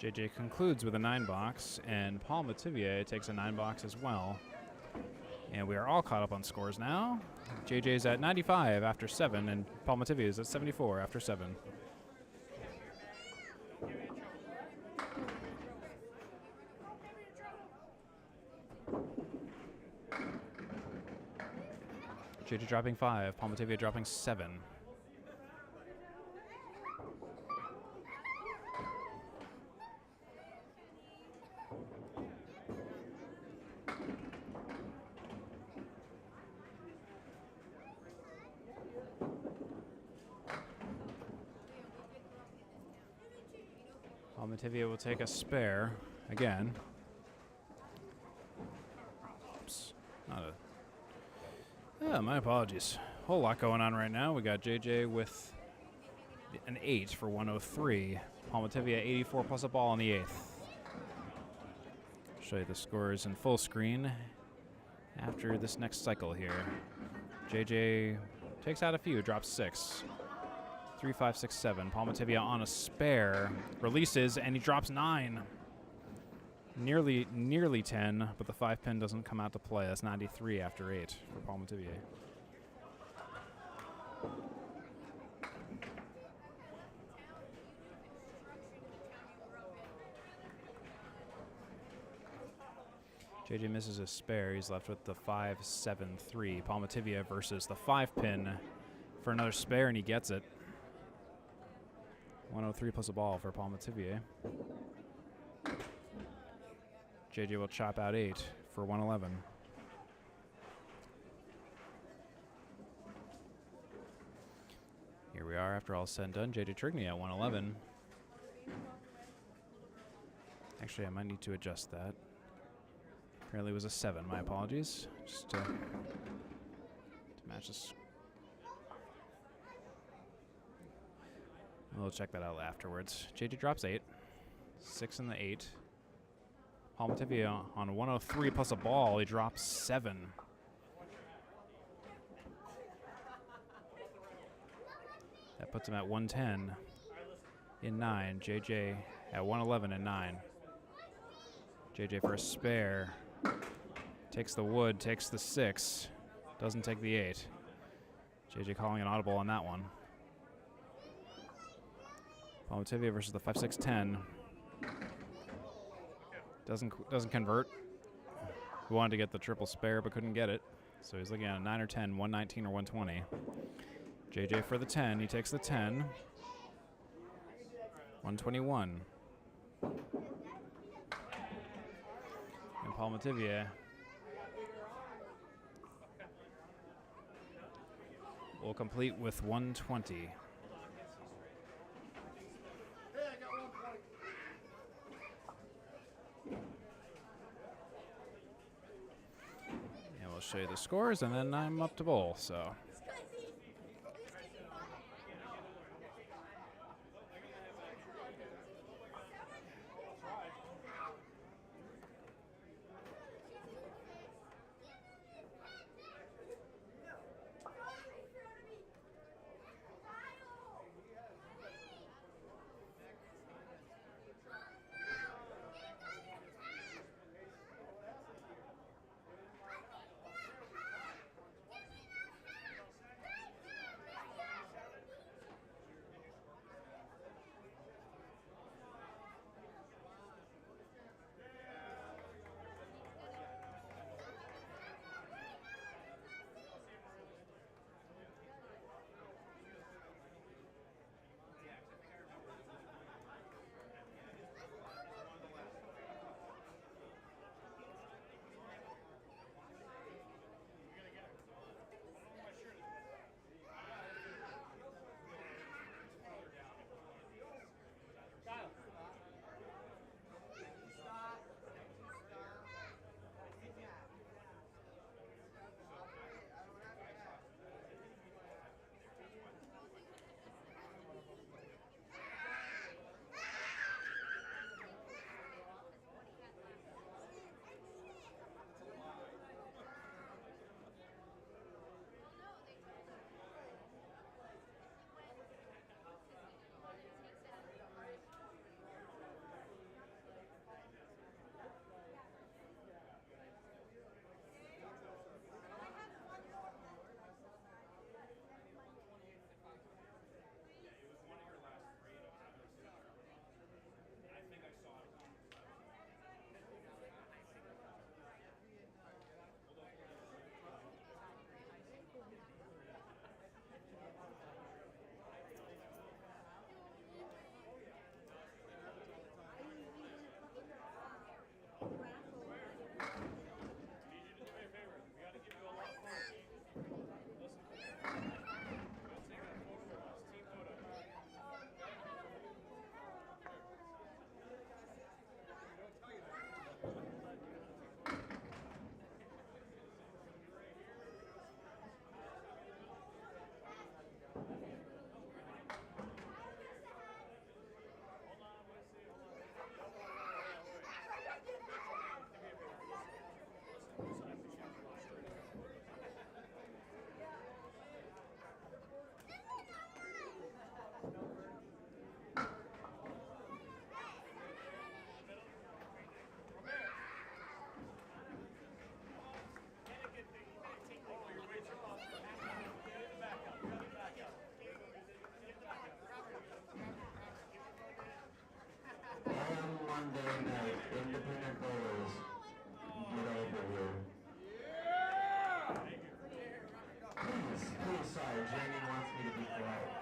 A: JJ concludes with a 9 box, and Paul Metivier takes a 9 box as well. And we are all caught up on scores now. JJ's at 95 after 7, and Paul Metivier is at 74 after 7. JJ dropping 5, Paul Metivier dropping 7. Paul Metivier will take a spare again. Oops, not a. Yeah, my apologies. Whole lot going on right now. We got JJ with an 8 for 103. Paul Metivier 84 plus a ball on the 8th. Show you the scores in full screen after this next cycle here. JJ takes out a few, drops 6. 3, 5, 6, 7. Paul Metivier on a spare. Releases, and he drops 9. Nearly 10, but the 5 pin doesn't come out to play. That's 93 after 8 for Paul Metivier. JJ misses a spare. He's left with the 5, 7, 3. Paul Metivier versus the 5 pin for another spare, and he gets it. 103 plus a ball for Paul Metivier. JJ will chop out 8 for 111. Here we are after all said and done. JJ Tourigny at 111. Actually, I might need to adjust that. Apparently it was a 7. My apologies. Just to match this. We'll check that out afterwards. JJ drops 8. 6 in the 8. Paul Metivier on 103 plus a ball. He drops 7. That puts him at 110 in 9. JJ at 111 in 9. JJ for a spare. Takes the wood, takes the 6. Doesn't take the 8. JJ calling an audible on that one. Paul Metivier versus the 5, 6, 10. Doesn't convert. He wanted to get the triple spare but couldn't get it. So he's looking at a 9 or 10, 119 or 120. JJ for the 10. He takes the 10. 121. And Paul Metivier will complete with 120. show you the scores, and then I'm up to bowl. So.
B: Monday night, independent bowlers, get over here. Please, sorry, Jamie wants me to be quiet.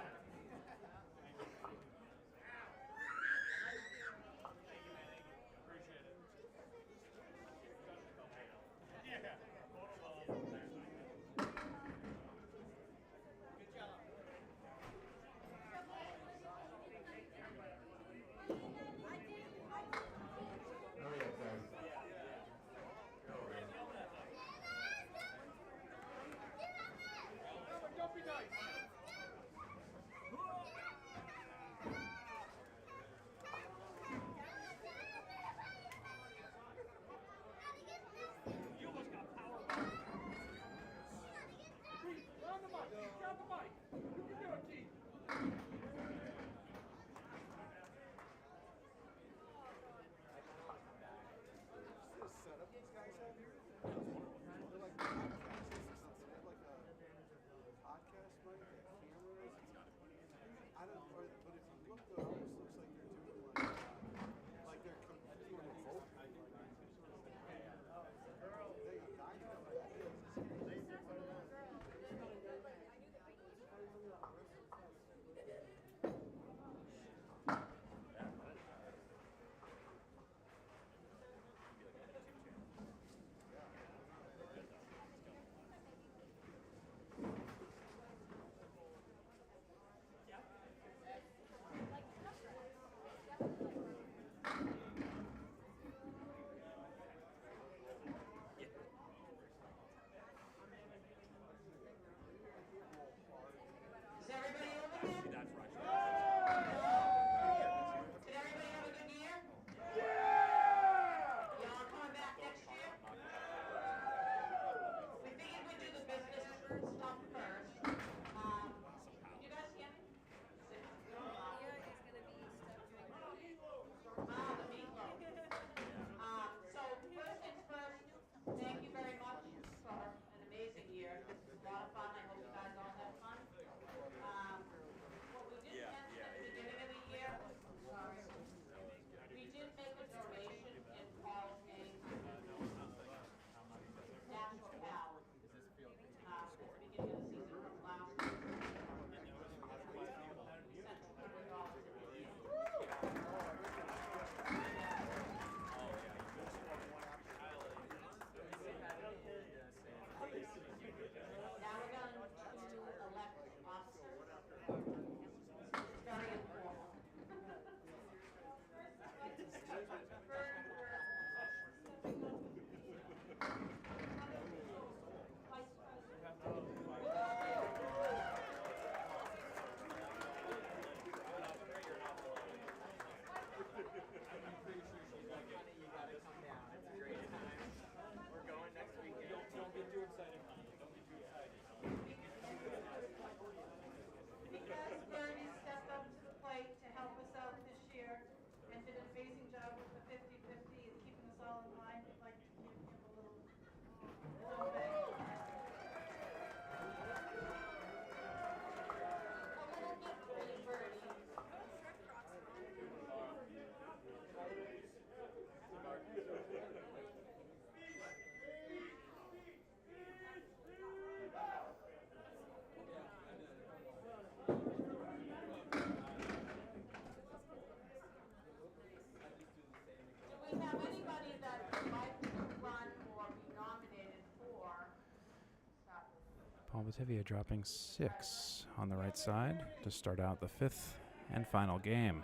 A: Paul Metivier dropping 6 on the right side to start out the 5th and final game.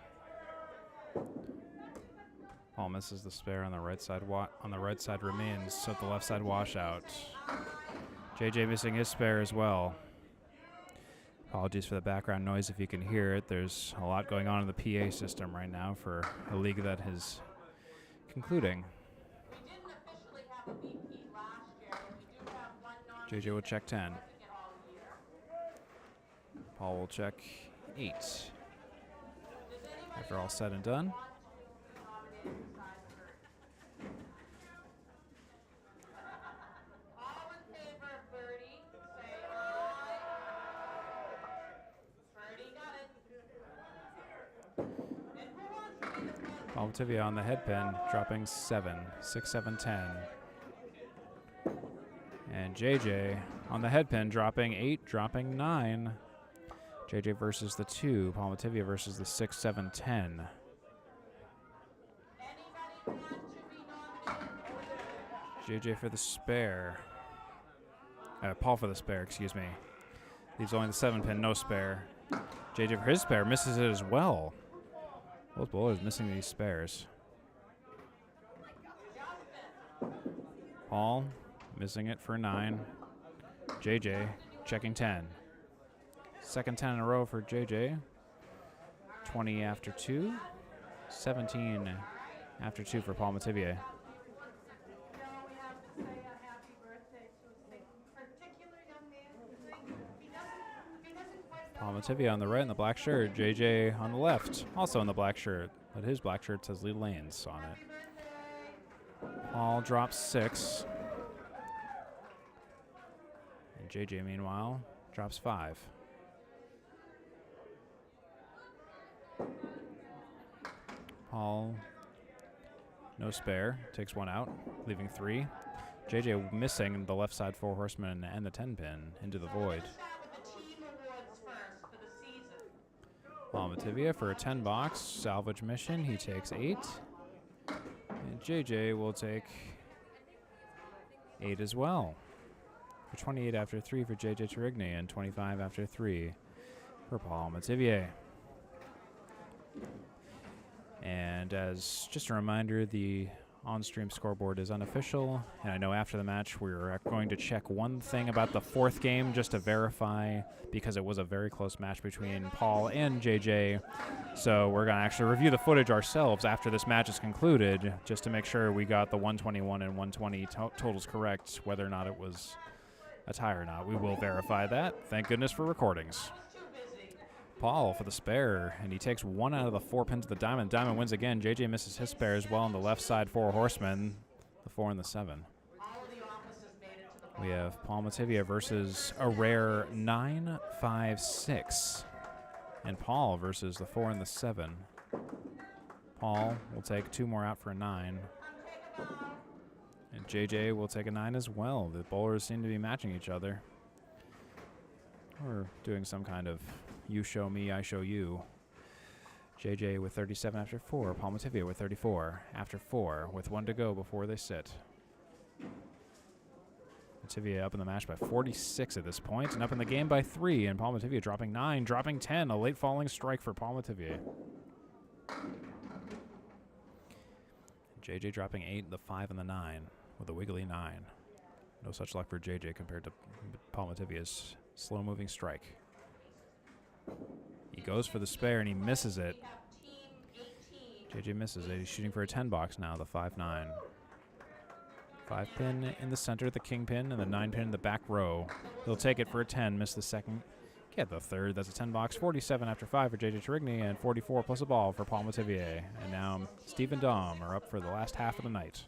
A: Paul misses the spare on the right side. On the right side remains, so the left side washout. JJ missing his spare as well. Apologies for the background noise if you can hear it. There's a lot going on in the PA system right now for a league that is concluding.
C: We didn't officially have a BP last year, but we do have one nominee.
A: JJ will check 10.
C: Doesn't get all year.
A: Paul will check 8.
C: Does anybody
A: After all said and done,
C: want to nominate besides Bertie? All in favor of Bertie, say aye. Bertie got it. And who wants to be the president?
A: Paul Metivier on the head pin, dropping 7, 6, 7, 10. And JJ on the head pin, dropping 8, dropping 9. JJ versus the 2, Paul Metivier versus the 6, 7, 10.
C: Anybody want to be nominated?
A: JJ for the spare. Paul for the spare, excuse me. Leaves only the 7 pin, no spare. JJ for his spare, misses it as well. Both bowlers missing these spares. Paul missing it for 9. JJ checking 10. Second 10 in a row for JJ. 20 after 2. 17 after 2 for Paul Metivier.
C: No, we have to say a happy birthday to a particular young man. He doesn't quite know.
A: Paul Metivier on the right in the black shirt. JJ on the left, also in the black shirt. But his black shirt says Leda Lanes on it. Paul drops 6. And JJ, meanwhile, drops 5. Paul, no spare, takes 1 out, leaving 3. JJ missing the left side 4 horsemen and the 10 pin into the void.
C: Let's start with the team awards first for the season.
A: Paul Metivier for a 10 box salvage mission, he takes 8. And JJ will take 8 as well. For 28 after 3 for JJ Tourigny and 25 after 3 for Paul Metivier. And as just a reminder, the on-stream scoreboard is unofficial, and I know after the match we're going to check one thing about the 4th game just to verify, because it was a very close match between Paul and JJ. So we're going to actually review the footage ourselves after this match is concluded, just to make sure we got the 121 and 120 totals correct, whether or not it was a tie or not. We will verify that. Thank goodness for recordings. Paul for the spare, and he takes 1 out of the 4 pins of the diamond. Diamond wins again. JJ misses his spare as well on the left side 4 horsemen, the 4 and the 7. We have Paul Metivier versus a rare 9, 5, 6. And Paul versus the 4 and the 7. Paul will take 2 more out for a 9. And JJ will take a 9 as well. The bowlers seem to be matching each other. Or doing some kind of you show me, I show you. JJ with 37 after 4. Paul Metivier with 34 after 4 with 1 to go before they sit. Metivier up in the match by 46 at this point, and up in the game by 3. And Paul Metivier dropping 9, dropping 10. A late falling strike for Paul Metivier. JJ dropping 8, the 5 and the 9 with a wiggly 9. No such luck for JJ compared to Paul Metivier's slow-moving strike. He goes for the spare and he misses it. JJ misses it. He's shooting for a 10 box now, the 5-9. 5 pin in the center, the king pin, and the 9 pin in the back row. He'll take it for a 10, miss the second. Get the third. That's a 10 box. 47 after 5 for JJ Tourigny, and 44 plus a ball for Paul Metivier. And now Steve and Dom are up for the last half of the night.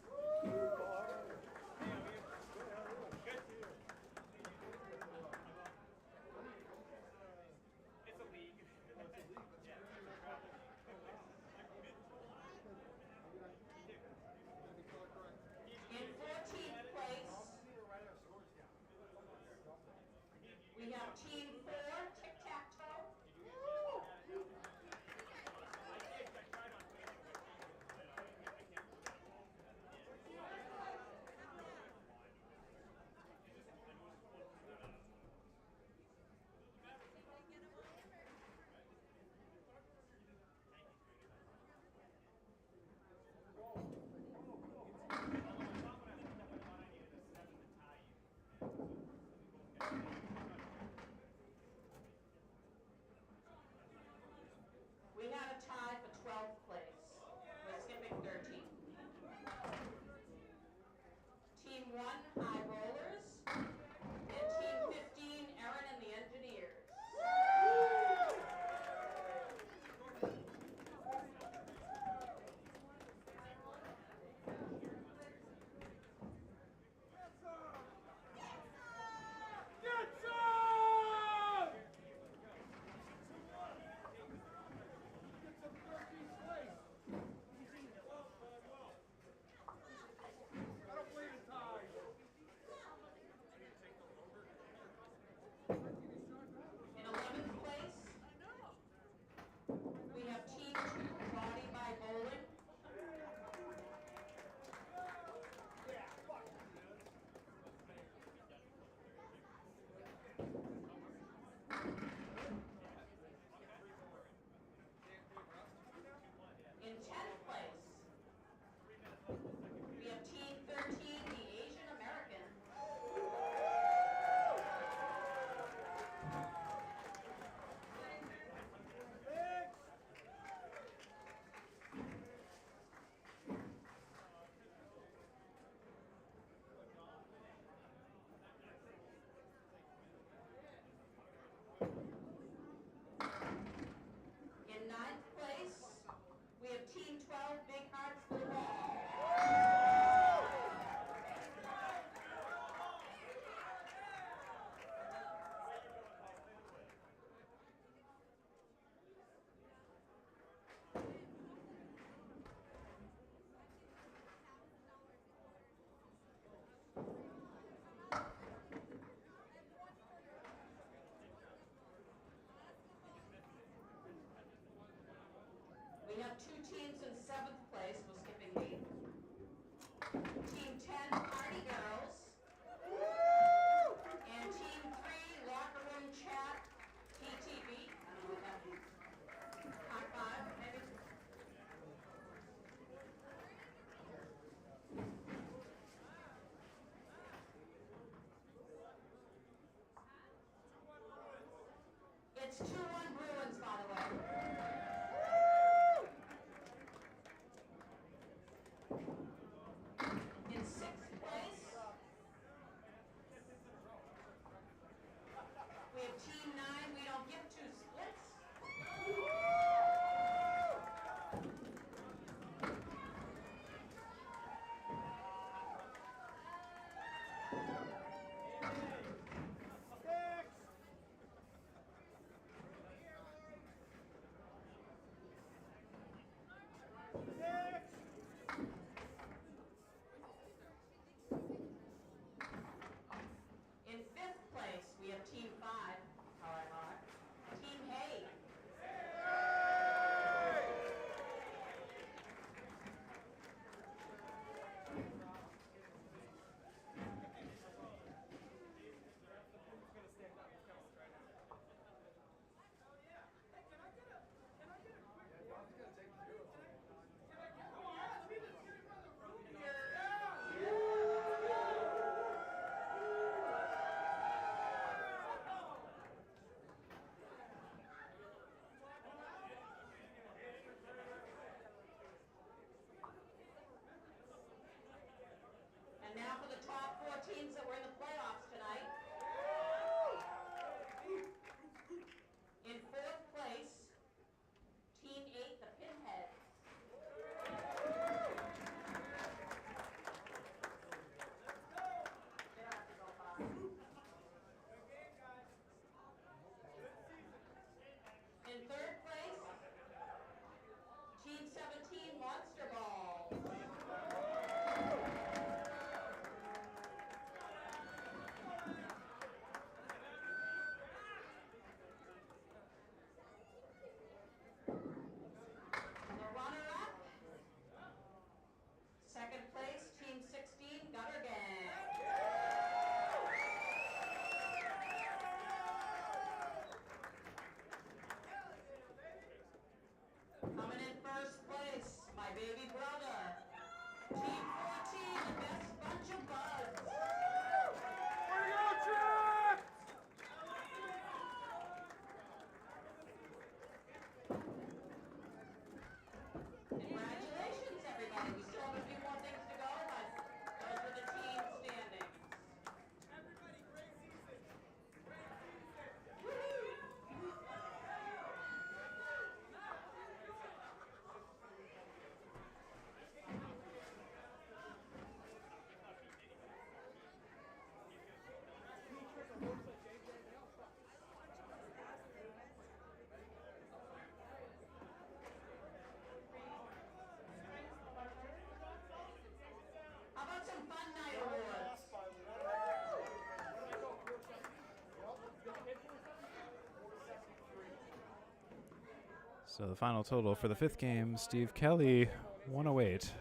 A: So the final total for the 5th game, Steve Kelly, 108.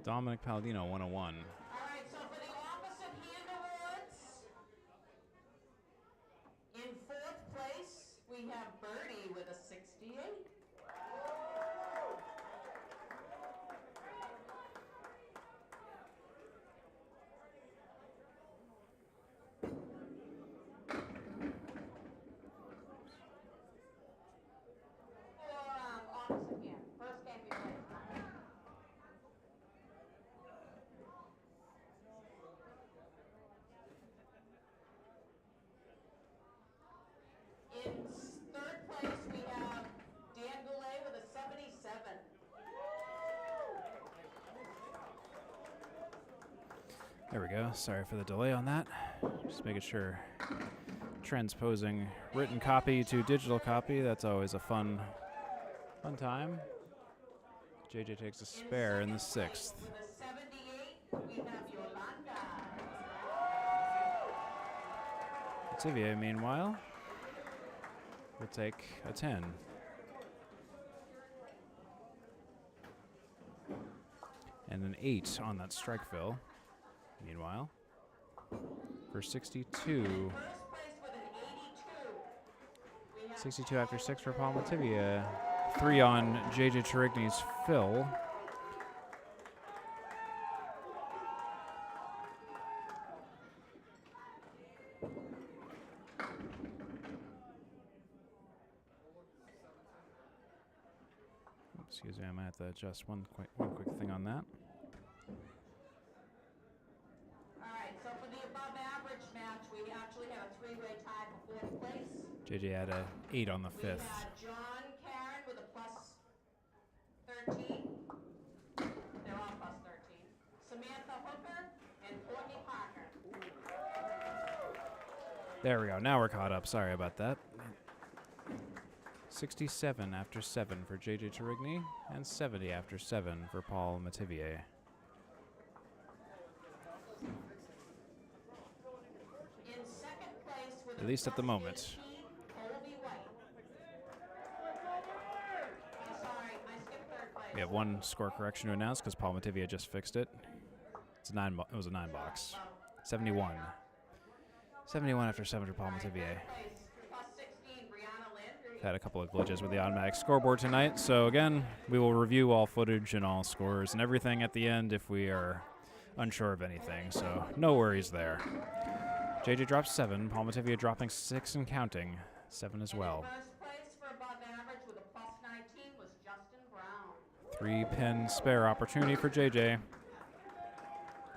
A: Dominick Paladino, 101.
C: All right, so for the opposite hand awards, in 4th place, we have Birdie with a 68. Opposite hand, first game you played. In 3rd place, we have Dan Goulet with a 77.
A: There we go. Sorry for the delay on that. Just making sure. Transposing written copy to digital copy. That's always a fun time. JJ takes a spare in the 6th.
C: With a 78, we have Yolanda.
A: Metivier, meanwhile, will take a 10. And an 8 on that strike fill. Meanwhile, for 62.
C: First place with an 82. We have
A: 62 after 6 for Paul Metivier. 3 on JJ Tourigny's fill. Excuse me, I might have to adjust one quick thing on that.
C: All right, so for the above average match, we actually have a 3-way tie for 4th place.
A: JJ had a 8 on the
C: We
A: 5th.
C: had John Karen with a plus 13. They're all plus 13. Samantha Hooker and Courtney Parker.
A: There we go. Now we're caught up. Sorry about that. 67 after 7 for JJ Tourigny and 70 after 7 for Paul Metivier.
C: In 2nd place with
A: At least at the moment.
C: Colby White. Oh, sorry, I skipped 3rd place.
A: We have one score correction to announce because Paul Metivier just fixed it. It's a it was a 9 box. 71. 71 after 7 for Paul Metivier.
C: Plus 16, Brianna Landry.
A: Had a couple of glitches with the automatic scoreboard tonight. So again, we will review all footage and all scores and everything at the end if we are unsure of anything. So no worries there. JJ drops 7. Paul Metivier dropping 6 and counting. 7 as well.
C: First place for above average with a plus 19 was Justin Brown.
A: 3-pin spare opportunity for JJ.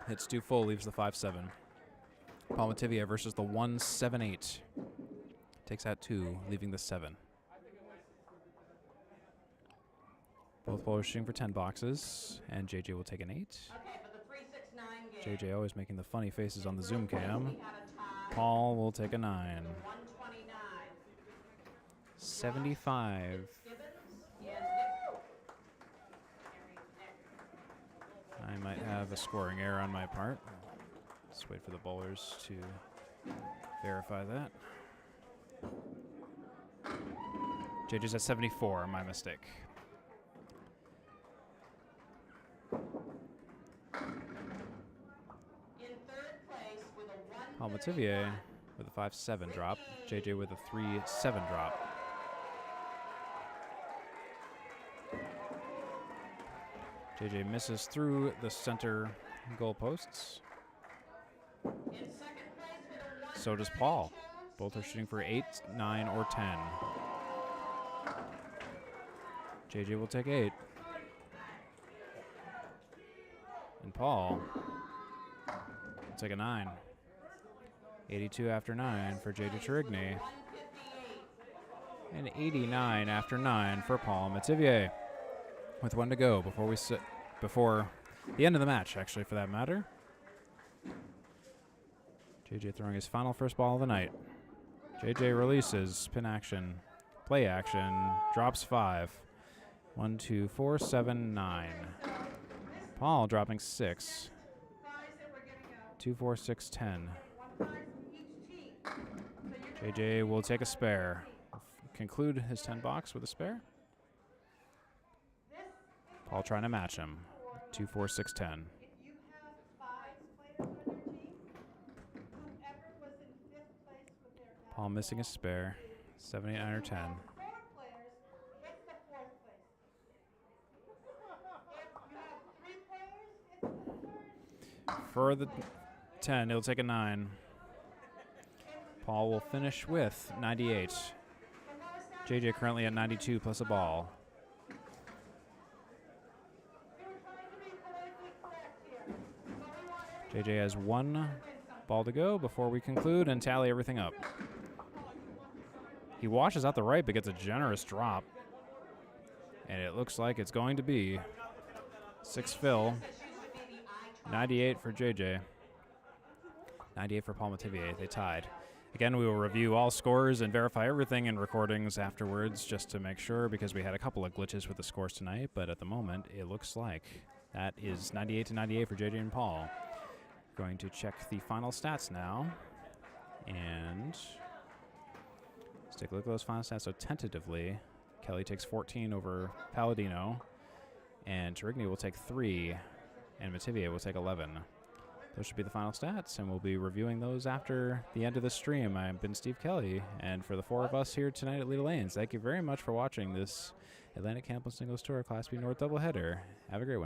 A: Hits 2 full, leaves the 5-7. Paul Metivier versus the 1-7-8. Takes out 2, leaving the 7. Both bowlers shooting for 10 boxes, and JJ will take an 8.
C: Okay, for the 3-6-9 game.
A: JJ always making the funny faces on the Zoom
C: We
A: cam.
C: had a tie.
A: Paul will take a 9.
C: 129.
A: 75.
C: Gibbons and Nick.
A: I might have a scoring error on my part. Let's wait for the bowlers to verify that. JJ's at 74, my mistake.
C: In 3rd place with a 1.
A: Paul Metivier with a 5-7 drop. JJ with a 3-7 drop. JJ misses through the center goalposts.
C: In 2nd place with a 1.
A: So does Paul. Both are shooting for 8, 9, or 10. JJ will take 8. And Paul will take a 9. 82 after 9 for JJ Tourigny.
C: 158.
A: And 89 after 9 for Paul Metivier. With 1 to go before the end of the match, actually, for that matter. JJ throwing his final first ball of the night. JJ releases, pin action, play action, drops 5. 1, 2, 4, 7, 9. Paul dropping 6. 2, 4, 6, 10. JJ will take a spare. Conclude his 10 box with a spare. Paul trying to match him. 2-4, 6-10.
C: If you have 5 players on your team, whoever was in 5th place with their
A: Paul missing a spare. 7, 8, 9, or 10.
C: 4 players, it's the 4th place. If you have 3 players, it's the 3rd.
A: For the 10, he'll take a 9. Paul will finish with 98. JJ currently at 92 plus a ball. JJ has 1 ball to go before we conclude and tally everything up. He washes out the right but gets a generous drop. And it looks like it's going to be 6 fill. 98 for JJ. 98 for Paul Metivier. They tied. Again, we will review all scores and verify everything in recordings afterwards just to make sure, because we had a couple of glitches with the scores tonight, but at the moment it looks like that is 98 to 98 for JJ and Paul. Going to check the final stats now, and let's take a look at those final stats. So tentatively, Kelly takes 14 over Paladino, and Tourigny will take 3, and Metivier will take 11. Those should be the final stats, and we'll be reviewing those after the end of the stream. I've been Steve Kelly, and for the 4 of us here tonight at Leda Lanes, thank you very much for watching this Atlantic Campus Singles Tour Class B North doubleheader. Have a great one.